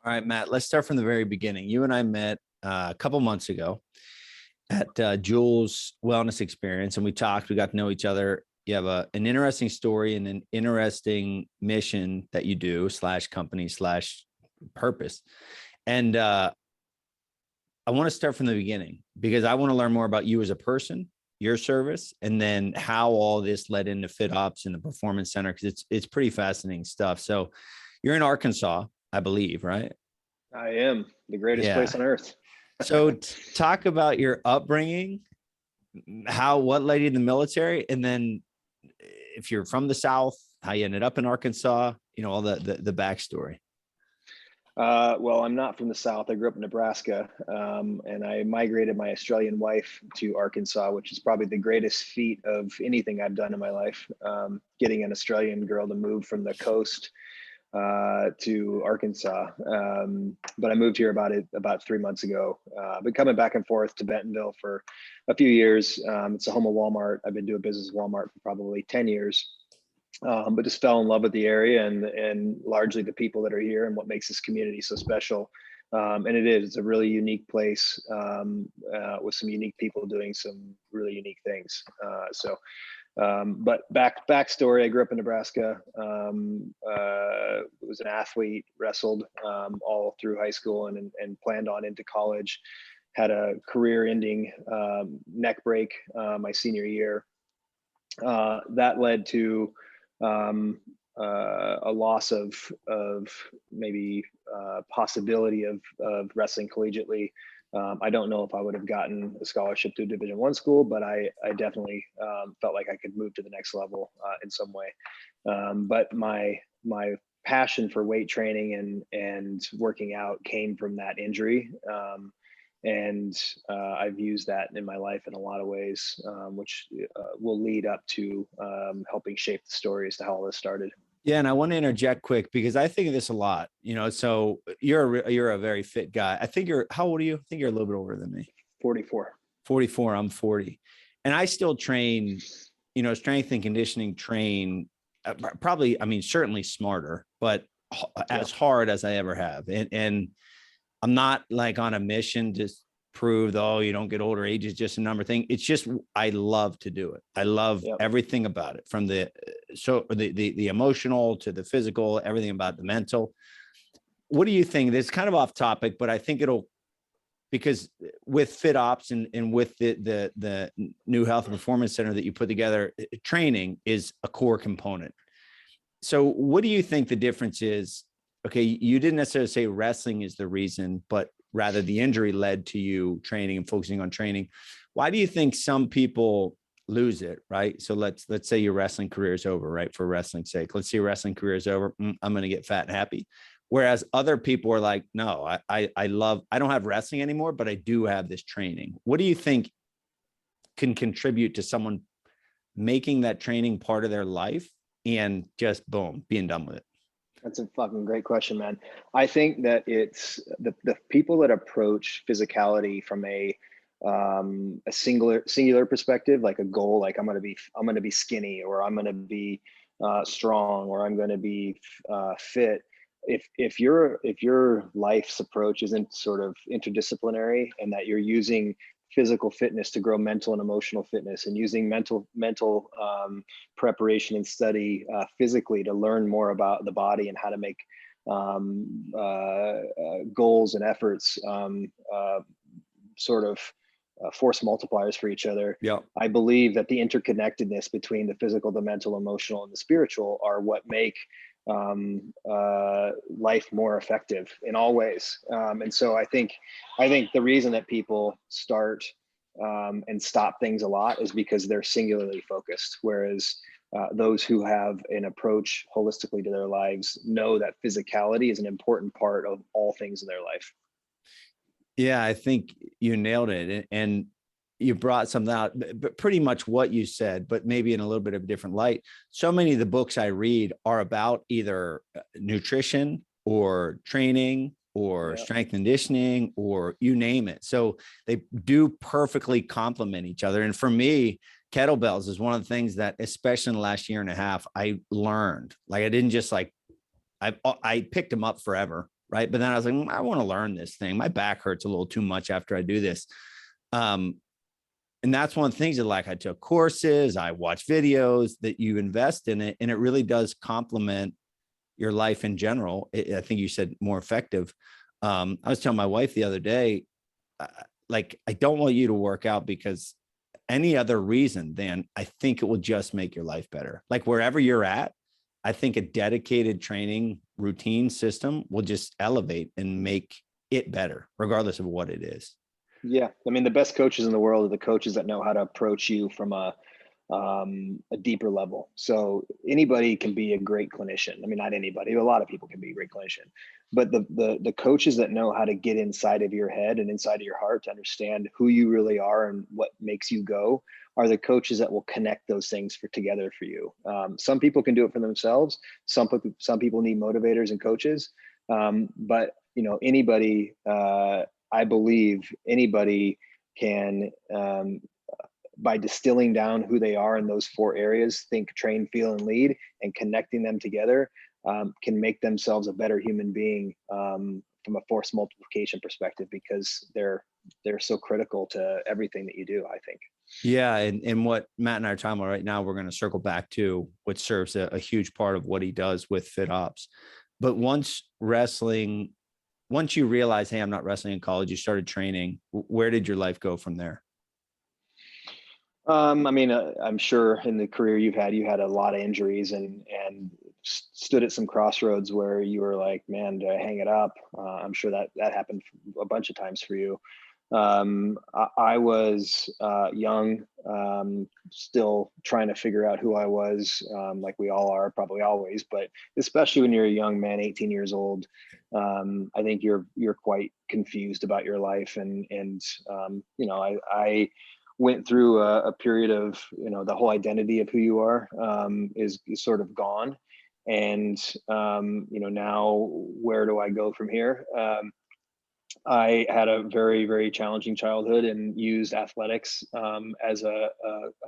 All right, Matt, let's start from the very beginning. You and I met a couple months ago at Jules Wellness Experience, and we talked. We got to know each other. You have an interesting story and an interesting mission that you do / company / purpose. And I want to start from the beginning because I want to learn more about you as a person, your service, and then how all this led into FitOps and the Performance Center, because it's pretty fascinating stuff. So you're in Arkansas, I believe, right? I am. The greatest place on earth. So talk about your upbringing, what led you in the military, and then if you're from the South, how you ended up in Arkansas, all the backstory. Well, I'm not from the South. I grew up in Nebraska, and I migrated my Australian wife to Arkansas, which is probably the greatest feat of anything I've done in my life. Getting an Australian girl to move from the coast to Arkansas. But I moved here about 3 months ago. Been coming back and forth to Bentonville for a few years. It's the home of Walmart. I've been doing business with Walmart for probably 10 years. But just fell in love with the area and largely the people that are here and what makes this community so special. And it's a really unique place with some unique people doing some really unique things. But backstory, I grew up in Nebraska, was an athlete, wrestled all through high school and planned on into college. Had a career-ending neck break my senior year. That led to a loss of maybe possibility of wrestling collegiately. I don't know if I would have gotten a scholarship to a Division I school, but I definitely felt like I could move to the next level in some way. But my passion for weight training and working out came from that injury. And I've used that in my life in a lot of ways, which will lead up to helping shape the story as to how all this started. Yeah, and I want to interject quick because I think of this a lot. So you're a very fit guy. I think how old are you? I think you're a little bit older than me. 44. 44. I'm 40, and I still train. Strength and conditioning train. Probably, certainly smarter, but as hard as I ever have, and I'm not like on a mission to prove you don't get older. Age is just a number thing. It's just, I love to do it. I love everything about it, from the emotional to the physical, everything about the mental. What do you think? This is kind of off topic, but I think because with FitOps and with the new health and performance center that you put together, training is a core component. So what do you think the difference is? Okay, you didn't necessarily say wrestling is the reason, but rather the injury led to you training and focusing on training. Why do you think some people lose it, right? So let's say your wrestling career is over, right? For wrestling's sake, let's say your wrestling career is over. I'm going to get fat and happy. Whereas other people are like, no, I don't have wrestling anymore, but I do have this training. What do you think can contribute to someone making that training part of their life and just boom, being done with it? That's a fucking great question, man. I think that it's the people that approach physicality from a singular perspective, like a goal, like I'm going to be skinny, or I'm going to be strong, or I'm going to be fit. If your life's approach isn't sort of interdisciplinary, and that you're using physical fitness to grow mental and emotional fitness, and using mental preparation and study physically to learn more about the body and how to make goals and efforts sort of force multipliers for each other. Yeah. I believe that the interconnectedness between the physical, the mental, emotional, and the spiritual are what make life more effective in all ways. And so I think the reason that people start and stop things a lot is because they're singularly focused. Whereas those who have an approach holistically to their lives know that physicality is an important part of all things in their life. Yeah, I think you nailed it. And you brought something out, but pretty much what you said, but maybe in a little bit of a different light. So many of the books I read are about either nutrition or training or strength and conditioning, or you name it. So they do perfectly complement each other. And for me, kettlebells is one of the things that, especially in the last year and a half, I learned. Like, I didn't just I picked them up forever. right? But then I was like, I want to learn this thing. My back hurts a little too much after I do this. And that's one of the things that, like, I took courses, I watch videos, that you invest in it, and it really does complement your life in general. I think you said more effective. I was telling my wife the other day, like, I don't want you to work out because any other reason than I think it will just make your life better. Like, wherever you're at, I think a dedicated training routine system will just elevate and make it better, regardless of what it is. Yeah, I mean, the best coaches in the world are the coaches that know how to approach you from a deeper level. So anybody can be a great clinician. I mean, not anybody, a lot of people can be a great clinician, but the coaches that know how to get inside of your head and inside of your heart to understand who you really are and what makes you go are the coaches that will connect those things together for you. Some people can do it for themselves. Some people need motivators and coaches. But you know, anybody, I believe anybody can, by distilling down who they are in those 4 areas, think, train, feel, and lead, and connecting them together, can make themselves a better human being, from a force multiplication perspective, because they're so critical to everything that you do, I think. Yeah. And what Matt and I are talking about right now, we're going to circle back to, which serves a huge part of what he does with Fit Ops. But once you realize, hey, I'm not wrestling in college, you started training, where did your life go from there? I mean, I'm sure in the career you had a lot of injuries and stood at some crossroads where you were like, man, do I hang it up? I'm sure that happened a bunch of times for you. I was young, still trying to figure out who I was, like we all are, probably always, but especially when you're a young man, 18 years old, I think you're quite confused about your life. And you know, I went through a period of, you know, the whole identity of who you are, is sort of gone. And, you know, now where do I go from here? I had a very, very challenging childhood and used athletics, as I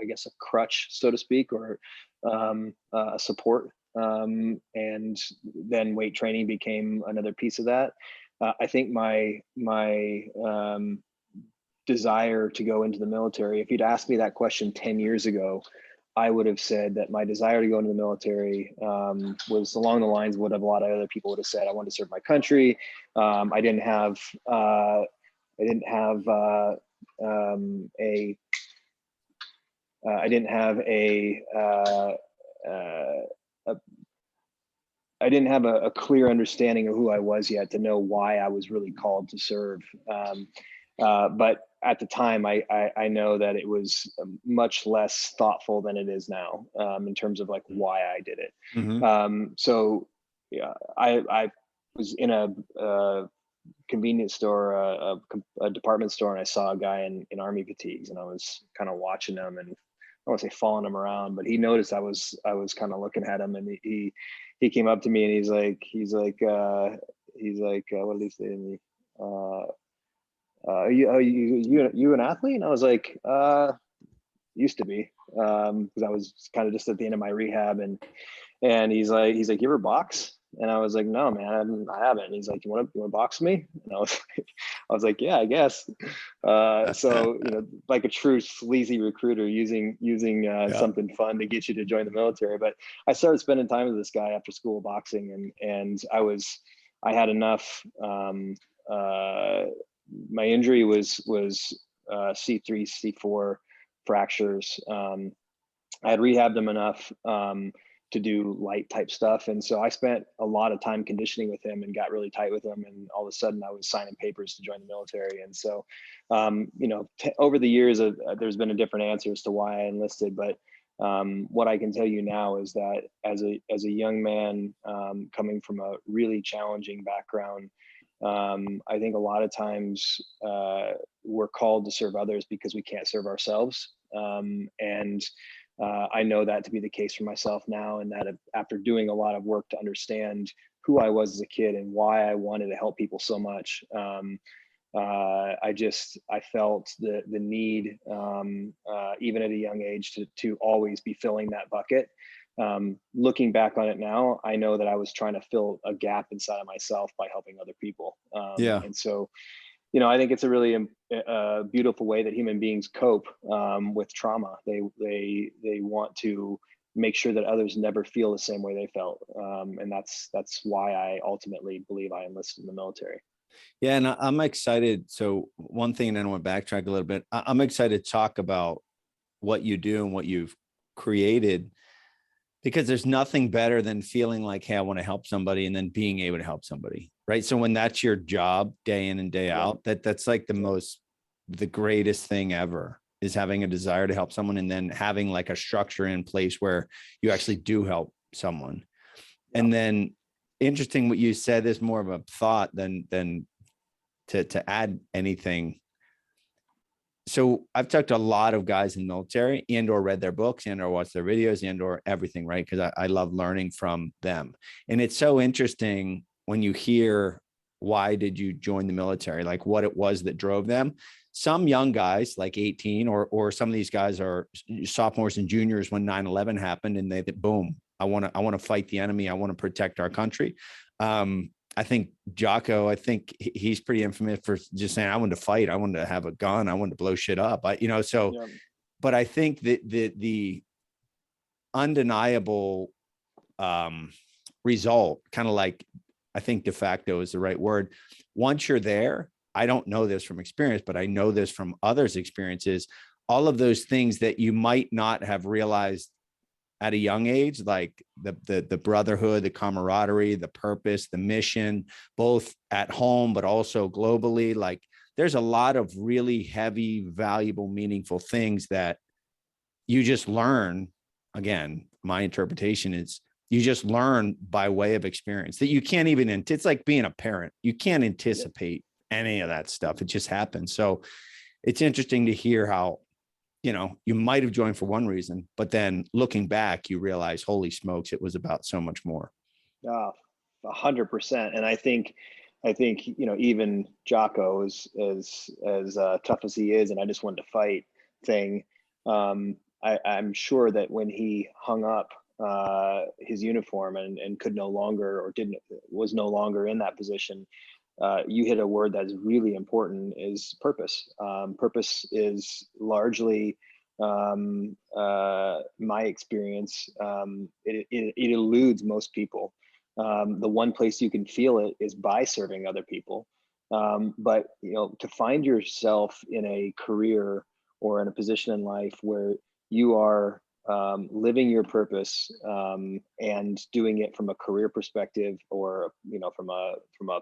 guess, a crutch, so to speak, or a support. And then weight training became another piece of that. I think my desire to go into the military, if you'd asked me that question 10 years ago, I would have said that my desire to go into the military, was along the lines of what a lot of other people would have said. I wanted to serve my country. I didn't have a I didn't have a clear understanding of who I was yet to know why I was really called to serve. But at the time, I know that it was much less thoughtful than it is now, in terms of like why I did it. Mm-hmm. So yeah, I was in a convenience store, a department store, and I saw a guy in army fatigues, and I was kind of watching him, and I don't want to say following him around, but he noticed I was kind of looking at him, and he came up to me, and he's like, what did he say to me? Are you an athlete? And I was like, used to be, because I was kind of just at the end of my rehab, and he's like, you ever box? And I was like, no, man, I haven't. And he's like, you want to box me? And I was like, yeah, I guess. So, you know, like a true sleazy recruiter using Yeah. something fun to get you to join the military. But I started spending time with this guy after school boxing, and I had enough. My injury was C3, C4 fractures. I had rehabbed them enough, to do light type stuff. And so I spent a lot of time conditioning with him and got really tight with him. And all of a sudden I was signing papers to join the military. And so, you know, over the years, there's been a different answer as to why I enlisted. But what I can tell you now is that as a young man, coming from a really challenging background, I think a lot of times we're called to serve others because we can't serve ourselves. And I know that to be the case for myself now, and that after doing a lot of work to understand who I was as a kid and why I wanted to help people so much, I felt the need, even at a young age, to always be filling that bucket. Looking back on it now, I know that I was trying to fill a gap inside of myself by helping other people. Yeah. And so, I think it's a really beautiful way that human beings cope with trauma. They want to make sure that others never feel the same way they felt, and that's why I ultimately believe I enlisted in the military. Yeah, and I'm excited. So one thing, and then I want to backtrack a little bit. I'm excited to talk about what you do and what you've created, because there's nothing better than feeling like, hey, I want to help somebody, and then being able to help somebody, right? So when that's your job day in and day out, that's like the greatest thing ever, is having a desire to help someone, and then having like a structure in place where you actually do help someone. And then interesting what you said is more of a thought than to add anything. So I've talked to a lot of guys in the military, and or read their books, and or watched their videos, and or everything, right? Because I love learning from them. And it's so interesting when you hear, why did you join the military? Like what it was that drove them. Some young guys like 18, or some of these guys are sophomores and juniors when 9/11 happened, and they boom, I want to fight the enemy. I want to protect our country. I think Jocko, I think he's pretty infamous for just saying, I wanted to fight. I wanted to have a gun. I wanted to blow shit up. But I think that the undeniable result, kind of like, I think de facto is the right word. Once you're there, I don't know this from experience, but I know this from others' experiences. All of those things that you might not have realized at a young age, like the brotherhood, the camaraderie, the purpose, the mission, both at home, but also globally. Like there's a lot of really heavy, valuable, meaningful things that you just learn. Again, my interpretation is you just learn by way of experience that you can't even, it's like being a parent. You can't anticipate any of that stuff. It just happens. So it's interesting to hear how, you might have joined for one reason, but then looking back, you realize, holy smokes, it was about so much more. 100%. And I think, even Jocko, as tough as he is, and I just wanted to fight thing. I'm sure that when he hung up his uniform and could no longer, or was no longer in that position, you hit a word that's really important, is purpose. Purpose is largely, my experience, it eludes most people. The one place you can feel it is by serving other people. But to find yourself in a career or in a position in life where you are living your purpose, and doing it from a career perspective, or from a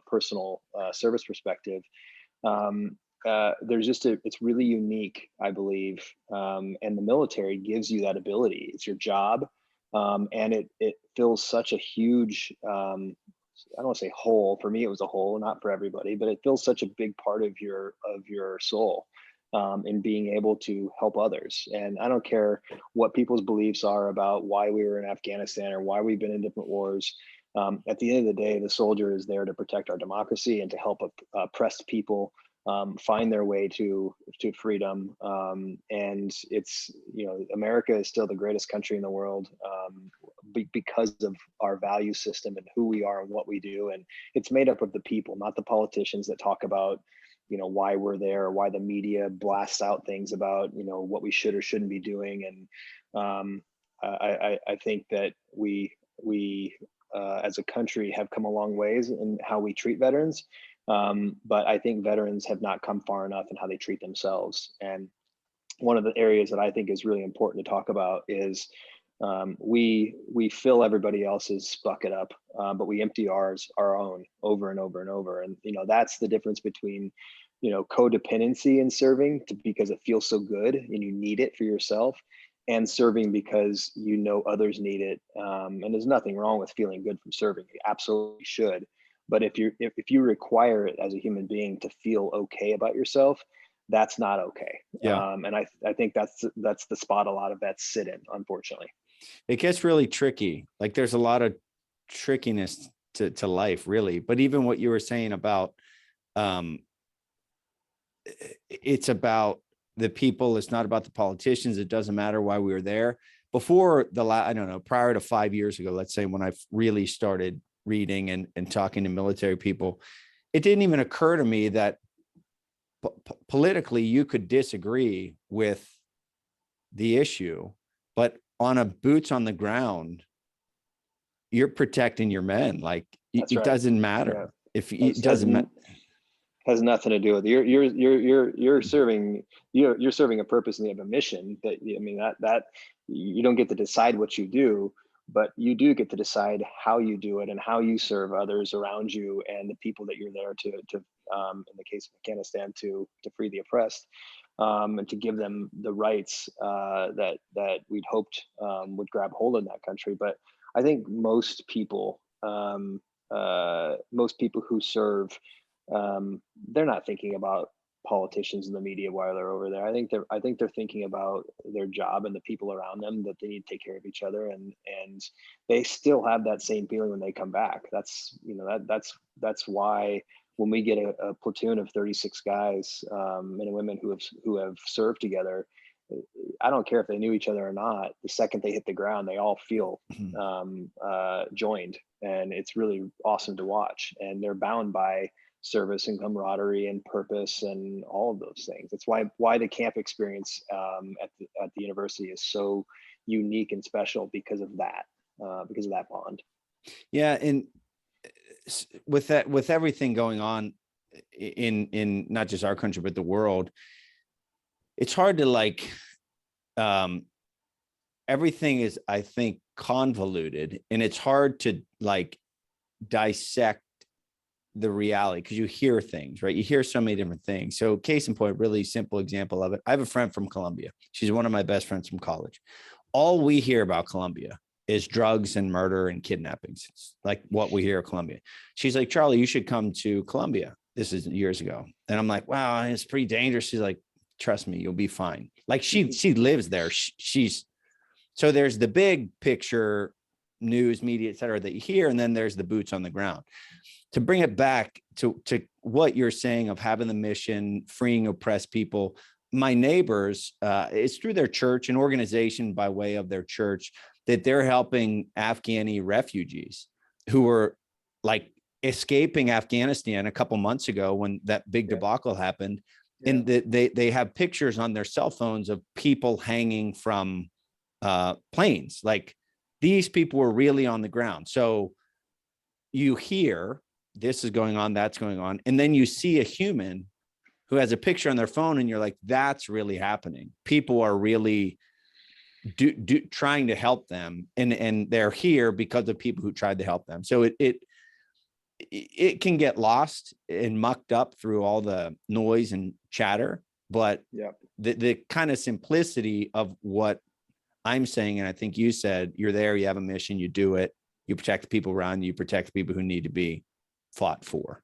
personal service perspective, it's really unique, I believe, and the military gives you that ability. It's your job, and it fills such a huge, I don't want to say hole. For me, it was a hole, not for everybody, but it fills such a big part of your soul, in being able to help others. And I don't care what people's beliefs are about why we were in Afghanistan or why we've been in different wars. At the end of the day, the soldier is there to protect our democracy and to help oppressed people find their way to freedom. And it's, America is still the greatest country in the world, because of our value system and who we are and what we do. And it's made up of the people, not the politicians that talk about, why we're there, or why the media blasts out things about, what we should or shouldn't be doing. And I think that we as a country have come a long ways in how we treat veterans. But I think veterans have not come far enough in how they treat themselves. And one of the areas that I think is really important to talk about is, we fill everybody else's bucket up, but we empty our own over and over and over. And that's the difference between codependency in serving because it feels so good and you need it for yourself, and serving because others need it. And there's nothing wrong with feeling good from serving. You absolutely should. But if you require it as a human being to feel okay about yourself, that's not okay. Yeah. And I think that's the spot a lot of vets sit in, unfortunately. It gets really tricky. Like there's a lot of trickiness to life, really. But even what you were saying about, it's about the people. It's not about the politicians. It doesn't matter why we were there. before I don't know, prior to 5 years ago, let's say, when I really started reading and talking to military people, it didn't even occur to me that politically you could disagree with the issue, but on a boots on the ground, you're protecting your men. Like That's it right. doesn't matter Yeah. if it doesn't matter. Has nothing to do with it. You're serving a purpose and you have a mission that, I mean, that you don't get to decide what you do, but you do get to decide how you do it and how you serve others around you and the people that you're there to in the case of Afghanistan, to free the oppressed, and to give them the rights that we'd hoped would grab hold in that country. But I think most people who serve, they're not thinking about politicians in the media while they're over there. I think they're thinking about their job and the people around them, that they need to take care of each other, and they still have that same feeling when they come back. That's why when we get a platoon of 36 guys, men and women who have served together, I don't care if they knew each other or not. The second they hit the ground, they all feel joined, and it's really awesome to watch. And they're bound by service and camaraderie and purpose and all of those things. That's why the camp experience at the university is so unique and special, because of that bond. Yeah, and with everything going on in not just our country but the world, it's hard to like everything is, I think, convoluted, and it's hard to like dissect the reality, because you hear things, right? You hear so many different things. So case in point, really simple example of it. I have a friend from Colombia. She's one of my best friends from college. All we hear about Colombia is drugs and murder and kidnappings. It's like what we hear of Colombia. She's like, Charlie, you should come to Colombia. This is years ago. And I'm like, wow, it's pretty dangerous. She's like, trust me, you'll be fine. Like she lives there. She's so there's the big picture, news, media, et cetera, that you hear. And then there's the boots on the ground. To bring it back to what you're saying of having the mission, freeing oppressed people, my neighbors, it's through their church, an organization by way of their church, that they're helping Afghani refugees who were like escaping Afghanistan a couple months ago when that big debacle happened. Yeah. And they have pictures on their cell phones of people hanging from planes. Like these people were really on the ground. So you hear this is going on, that's going on. And then you see a human who has a picture on their phone and you're like, that's really happening. People are really trying to help them. And they're here because of people who tried to help them. So it can get lost and mucked up through all the noise and chatter, but the kind of simplicity of what I'm saying, and I think you said, you're there, you have a mission, you do it, you protect the people around you, protect the people who need to be fought for.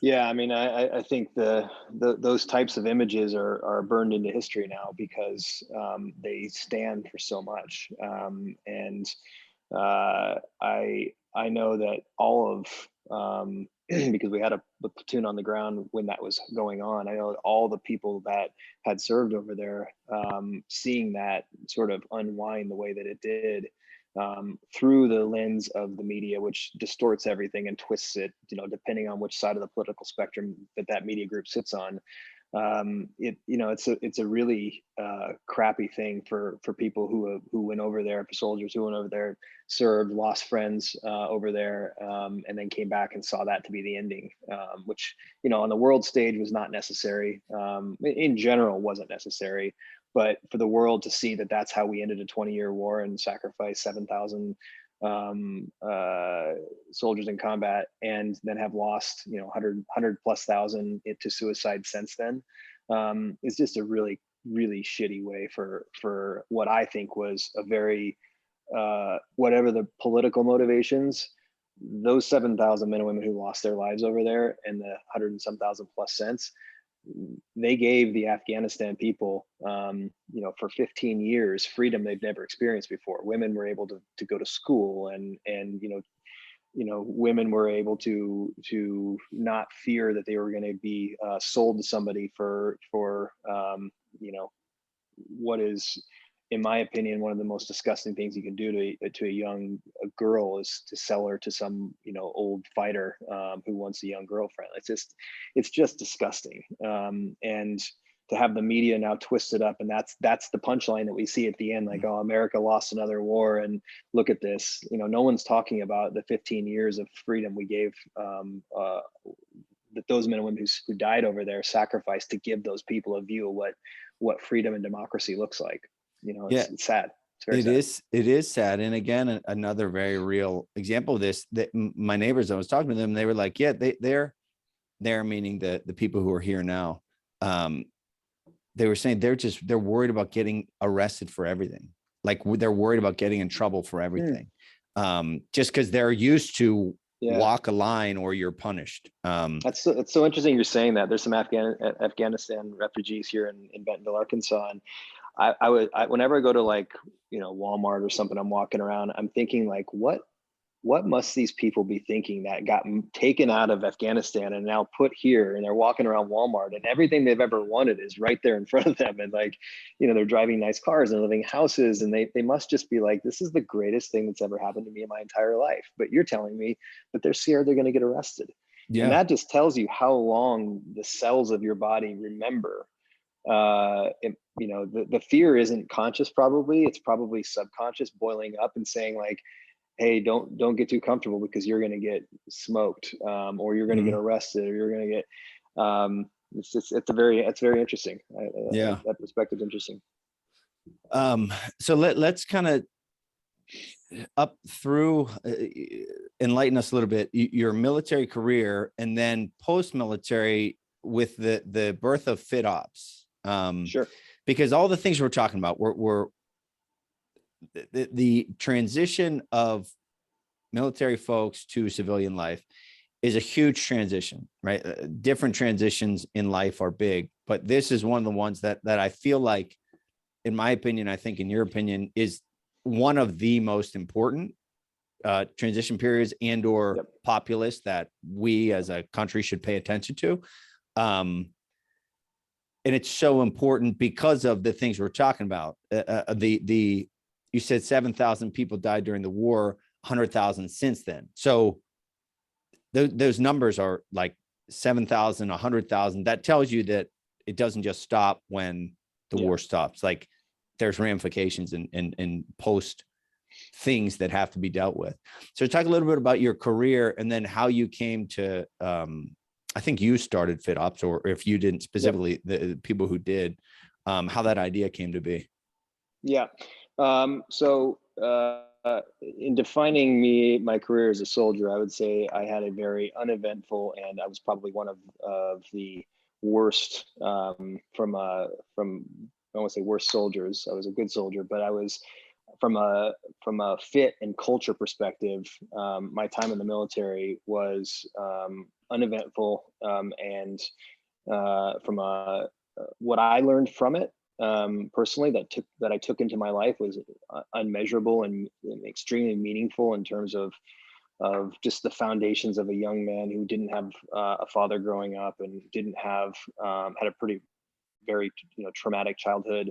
Yeah, I mean, I think those types of images are burned into history now, because they stand for so much. And I know that all of because we had a platoon on the ground when that was going on. I know that all the people that had served over there, seeing that sort of unwind the way that it did, through the lens of the media, which distorts everything and twists it, depending on which side of the political spectrum that media group sits on. It's a really crappy thing for people who went over there, for soldiers who went over there, served, lost friends over there, and then came back and saw that to be the ending, which on the world stage was not necessary. In general, wasn't necessary. But for the world to see that that's how we ended a 20-year war and sacrificed 7,000 soldiers in combat, and then have lost 100 plus thousand to suicide since then, is just a really, really shitty way for what I think was a very whatever the political motivations, those 7,000 men and women who lost their lives over there, and the 100 and some thousand plus cents, they gave the Afghanistan people, for 15 years, freedom they've never experienced before. Women were able to go to school, and women were able to not fear that they were going to be sold to somebody for what is, in my opinion, one of the most disgusting things you can do to a girl is to sell her to some, old fighter who wants a young girlfriend. It's just disgusting. And to have the media now twisted up, and that's the punchline that we see at the end, like, oh, America lost another war, and look at this. No one's talking about the 15 years of freedom we gave, that those men and women who died over there sacrificed to give those people a view of what freedom and democracy looks like. It's sad. It's very sad. It is sad. And again, another very real example of this, that my neighbors, I was talking to them, they were like, yeah, they're meaning the people who are here now. They were saying they're worried about getting arrested for everything. Like, they're worried about getting in trouble for everything. Just because they're used to walk a line or you're punished. It's so interesting you're saying that. There's some Afghanistan refugees here in Bentonville, Arkansas. And I whenever I go to, like, Walmart or something, I'm walking around, I'm thinking, like, what must these people be thinking that got taken out of Afghanistan and now put here, and they're walking around Walmart and everything they've ever wanted is right there in front of them. And, like, they're driving nice cars and living houses, and they must just be like, this is the greatest thing that's ever happened to me in my entire life. But you're telling me that they're scared they're going to get arrested. Yeah. And that just tells you how long the cells of your body remember. The fear isn't conscious, probably. It's probably subconscious boiling up and saying, like, hey, don't get too comfortable, because you're going to get smoked, or you're going to get arrested, or you're going to get, it's very interesting. That perspective's interesting. So let's kind of up through, enlighten us a little bit, your military career, and then post-military with the birth of Fit Ops. Sure. Because all the things we're talking about were the transition of military folks to civilian life is a huge transition, right? Different transitions in life are big, but this is one of the ones that I feel like, in my opinion, I think in your opinion, is one of the most important transition periods and/or populace that we as a country should pay attention to. And it's so important because of the things we're talking about. You said 7,000 people died during the war, 100,000 since then. So those numbers are like 7,000, 100,000. That tells you that it doesn't just stop when the war stops. Like, there's ramifications and post things that have to be dealt with. So talk a little bit about your career, and then how you came to, I think you started Fit Ops, or if you didn't specifically, the people who did, how that idea came to be. Yeah. So in defining my career as a soldier, I would say I had a very uneventful, and I was probably one of the worst, from I won't say worst soldiers. I was a good soldier, but I was from a fit and culture perspective. My time in the military was uneventful, and from what I learned from it, personally, that I took into my life was unmeasurable and extremely meaningful in terms of just the foundations of a young man who didn't have a father growing up, and didn't have had a very traumatic childhood.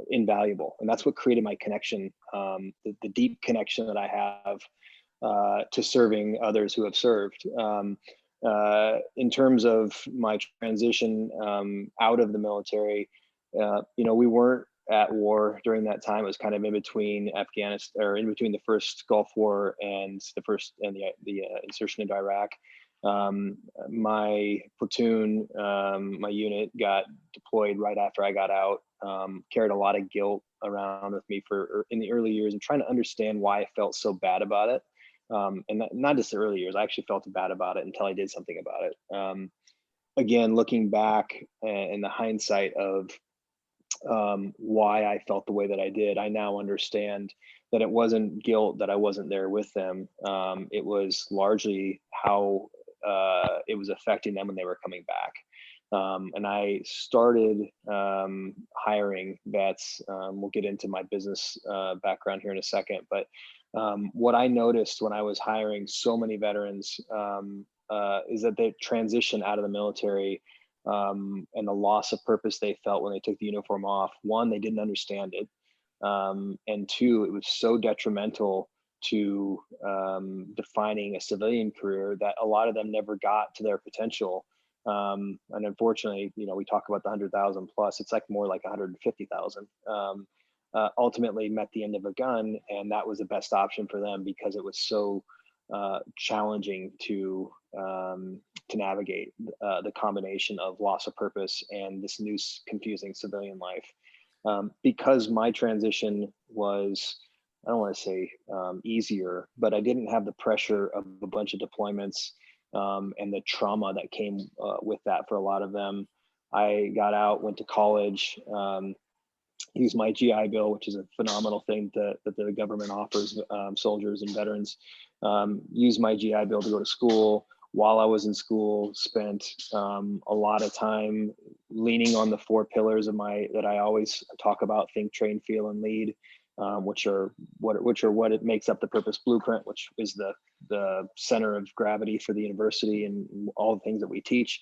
Invaluable, and that's what created my connection, the deep connection that I have to serving others who have served. In terms of my transition out of the military, we weren't at war during that time. It was kind of in between Afghanistan, or in between the first Gulf War and the insertion into Iraq. My platoon, my unit got deployed right after I got out. Carried a lot of guilt around with me in the early years, and trying to understand why I felt so bad about it. And not just the early years, I actually felt bad about it until I did something about it. Again, looking back in the hindsight of why I felt the way that I did, I now understand that it wasn't guilt that I wasn't there with them. It was largely how it was affecting them when they were coming back. And I started hiring vets. We'll get into my business background here in a second, but what I noticed when I was hiring so many veterans is that the transition out of the military and the loss of purpose they felt when they took the uniform off. One, they didn't understand it. And two, it was so detrimental to defining a civilian career that a lot of them never got to their potential. And unfortunately, we talk about the 100,000 plus, it's like more like 150,000. Ultimately met the end of a gun, and that was the best option for them because it was so challenging to navigate the combination of loss of purpose and this new confusing civilian life. Because my transition was, I don't want to say easier, but I didn't have the pressure of a bunch of deployments and the trauma that came with that for a lot of them. I got out, went to college, used my GI Bill, which is a phenomenal thing that the government offers soldiers and veterans. Used my GI Bill to go to school. While I was in school, spent a lot of time leaning on the 4 pillars of that I always talk about: think, train, feel, and lead, which are what it makes up the purpose blueprint, which is the center of gravity for the university and all the things that we teach.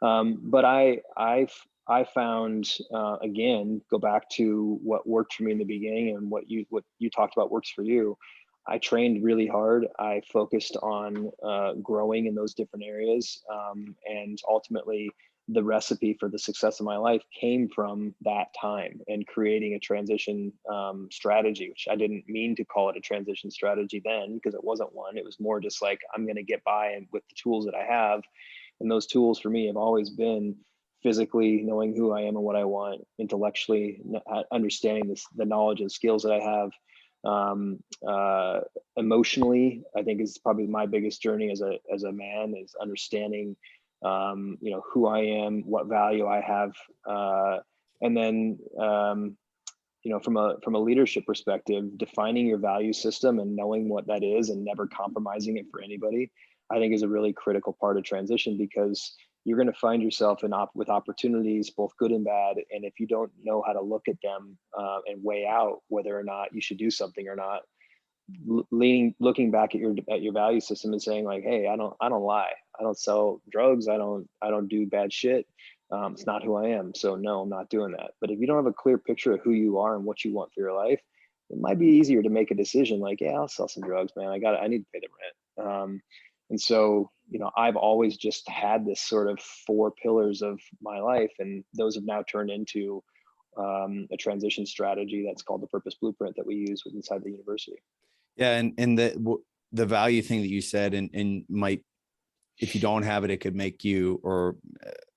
But I found, again, go back to what worked for me in the beginning and what you talked about works for you. I trained really hard. I focused on growing in those different areas. And ultimately, the recipe for the success of my life came from that time and creating a transition strategy, which I didn't mean to call it a transition strategy then because it wasn't one. It was more just like, I'm going to get by and with the tools that I have. And those tools for me have always been physically knowing who I am and what I want, intellectually understanding the knowledge and skills that I have. Emotionally, I think is probably my biggest journey as a man, is understanding who I am, what value I have, and then from a leadership perspective, defining your value system and knowing what that is and never compromising it for anybody, I think is a really critical part of transition, because you're going to find yourself with opportunities, both good and bad. And if you don't know how to look at them and weigh out whether or not you should do something or not, looking back at your value system and saying like, hey, I don't lie, I don't sell drugs, I don't do bad shit. It's not who I am. So no, I'm not doing that. But if you don't have a clear picture of who you are and what you want for your life, it might be easier to make a decision like, yeah, I'll sell some drugs, man. I need to pay the rent. And so, I've always just had this sort of 4 pillars of my life, and those have now turned into a transition strategy that's called the Purpose Blueprint that we use inside the university. Yeah, and the value thing that you said, and might, if you don't have it, it could make you or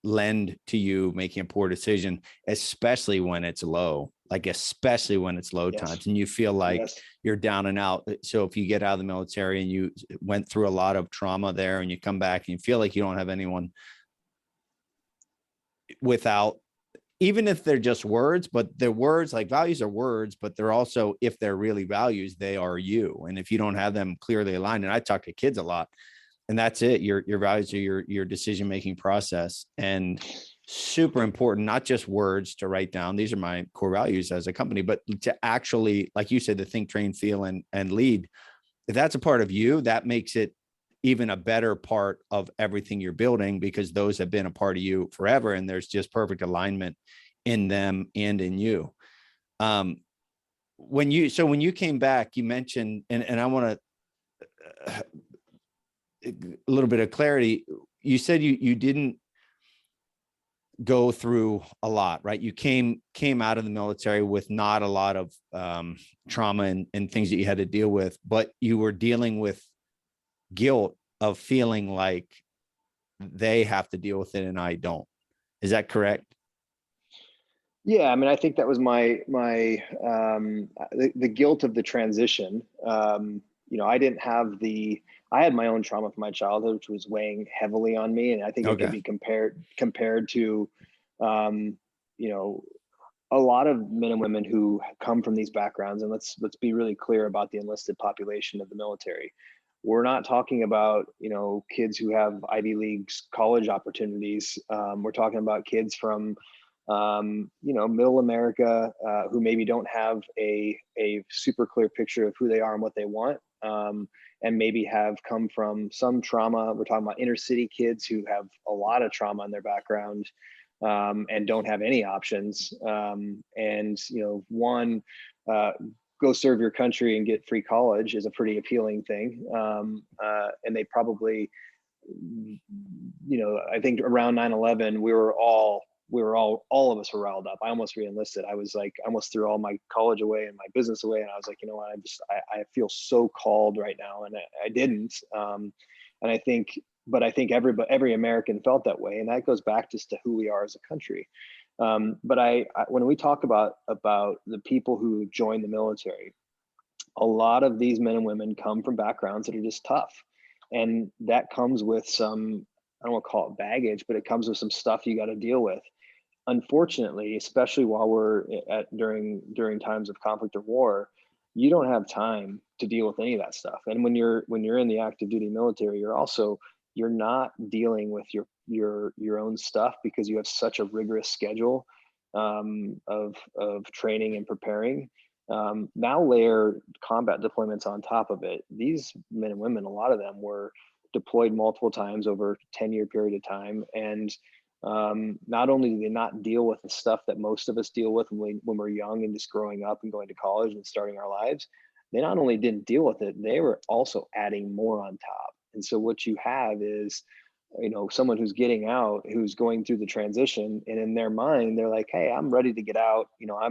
lend to you making a poor decision, especially when it's low. Especially when it's low times and you feel like you're down and out. So if you get out of the military and you went through a lot of trauma there and you come back and you feel like you don't have anyone without, even if they're just words, but they're words, like values are words, but they're also, if they're really values, they are you. And if you don't have them clearly aligned, and I talk to kids a lot, and that's it, your values are your decision-making process. And super important, not just words to write down, these are my core values as a company, but to actually, like you said, the think, train, feel, and lead. If that's a part of you, that makes it even a better part of everything you're building, because those have been a part of you forever. And there's just perfect alignment in them and in you. When you came back, you mentioned, and I want to, a little bit of clarity. You said you didn't go through a lot, right? You came out of the military with not a lot of trauma and things that you had to deal with, but you were dealing with guilt of feeling like they have to deal with it and I don't. Is that correct? Yeah, I mean, I think that was my the guilt of the transition. I had my own trauma from my childhood, which was weighing heavily on me, and I think it could be compared to, a lot of men and women who come from these backgrounds. And let's be really clear about the enlisted population of the military. We're not talking about kids who have Ivy League college opportunities. We're talking about kids from middle America who maybe don't have a super clear picture of who they are and what they want. and maybe have come from some trauma. We're talking about inner city kids who have a lot of trauma in their background, and don't have any options. And, go serve your country and get free college is a pretty appealing thing. And they probably, I think around 9/11, all of us were riled up. I almost re-enlisted. I was like, I almost threw all my college away and my business away. And I was like, you know what, I feel so called right now. And I didn't. And I think every American felt that way. And that goes back just to who we are as a country. But when we talk about the people who join the military, a lot of these men and women come from backgrounds that are just tough. And that comes with some, I don't want to call it baggage, but it comes with some stuff you got to deal with. Unfortunately, especially while we're during times of conflict or war, you don't have time to deal with any of that stuff. And when you're in the active duty military, you're not dealing with your own stuff because you have such a rigorous schedule of training and preparing. Now layer combat deployments on top of it. These men and women, a lot of them were deployed multiple times over a 10-year period of time. And not only do they not deal with the stuff that most of us deal with when we're young and just growing up and going to college and starting our lives, they not only didn't deal with it, they were also adding more on top. And so what you have is, someone who's getting out, who's going through the transition, and in their mind, they're like, "Hey, I'm ready to get out. I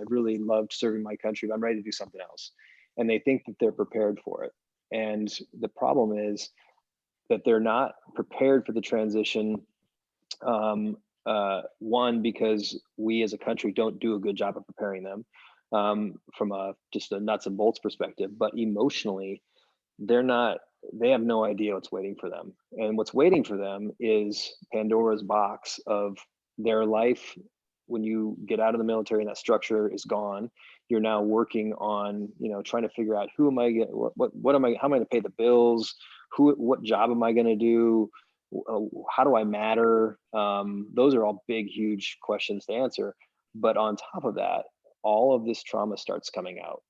really loved serving my country, but I'm ready to do something else." And they think that they're prepared for it. And the problem is that they're not prepared for the transition. One, because we as a country don't do a good job of preparing them from just a nuts and bolts perspective, but emotionally, they have no idea what's waiting for them. And what's waiting for them is Pandora's box of their life. When you get out of the military and that structure is gone, you're now working on, trying to figure out who am I, what am I, how am I going to pay the bills? What job am I going to do? How do I matter? Those are all big, huge questions to answer. But on top of that, all of this trauma starts coming out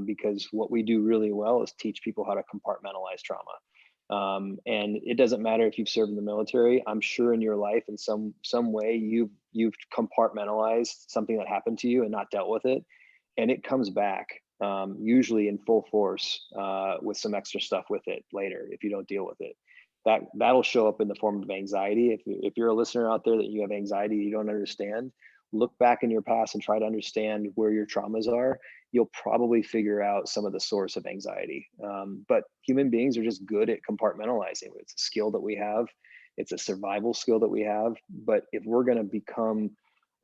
because what we do really well is teach people how to compartmentalize trauma. And it doesn't matter if you've served in the military. I'm sure in your life, in some way, you've compartmentalized something that happened to you and not dealt with it, and it comes back usually in full force with some extra stuff with it later if you don't deal with it. That'll show up in the form of anxiety. If you're a listener out there that you have anxiety you don't understand, look back in your past and try to understand where your traumas are. You'll probably figure out some of the source of anxiety. But human beings are just good at compartmentalizing. It's a skill that we have. It's a survival skill that we have. But if we're going to become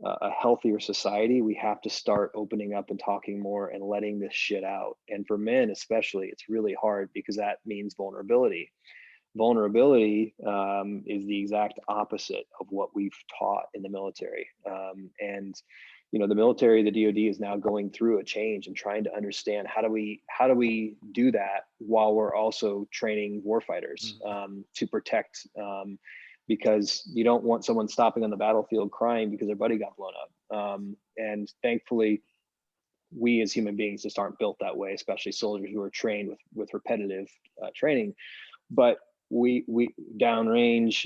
a healthier society, we have to start opening up and talking more and letting this shit out. And for men especially, it's really hard because that means vulnerability. Vulnerability is the exact opposite of what we've taught in the military. And the military, the DoD is now going through a change and trying to understand how do we do that while we're also training warfighters to protect, because you don't want someone stopping on the battlefield crying because their buddy got blown up. And thankfully, we as human beings just aren't built that way, especially soldiers who are trained with repetitive training. But we downrange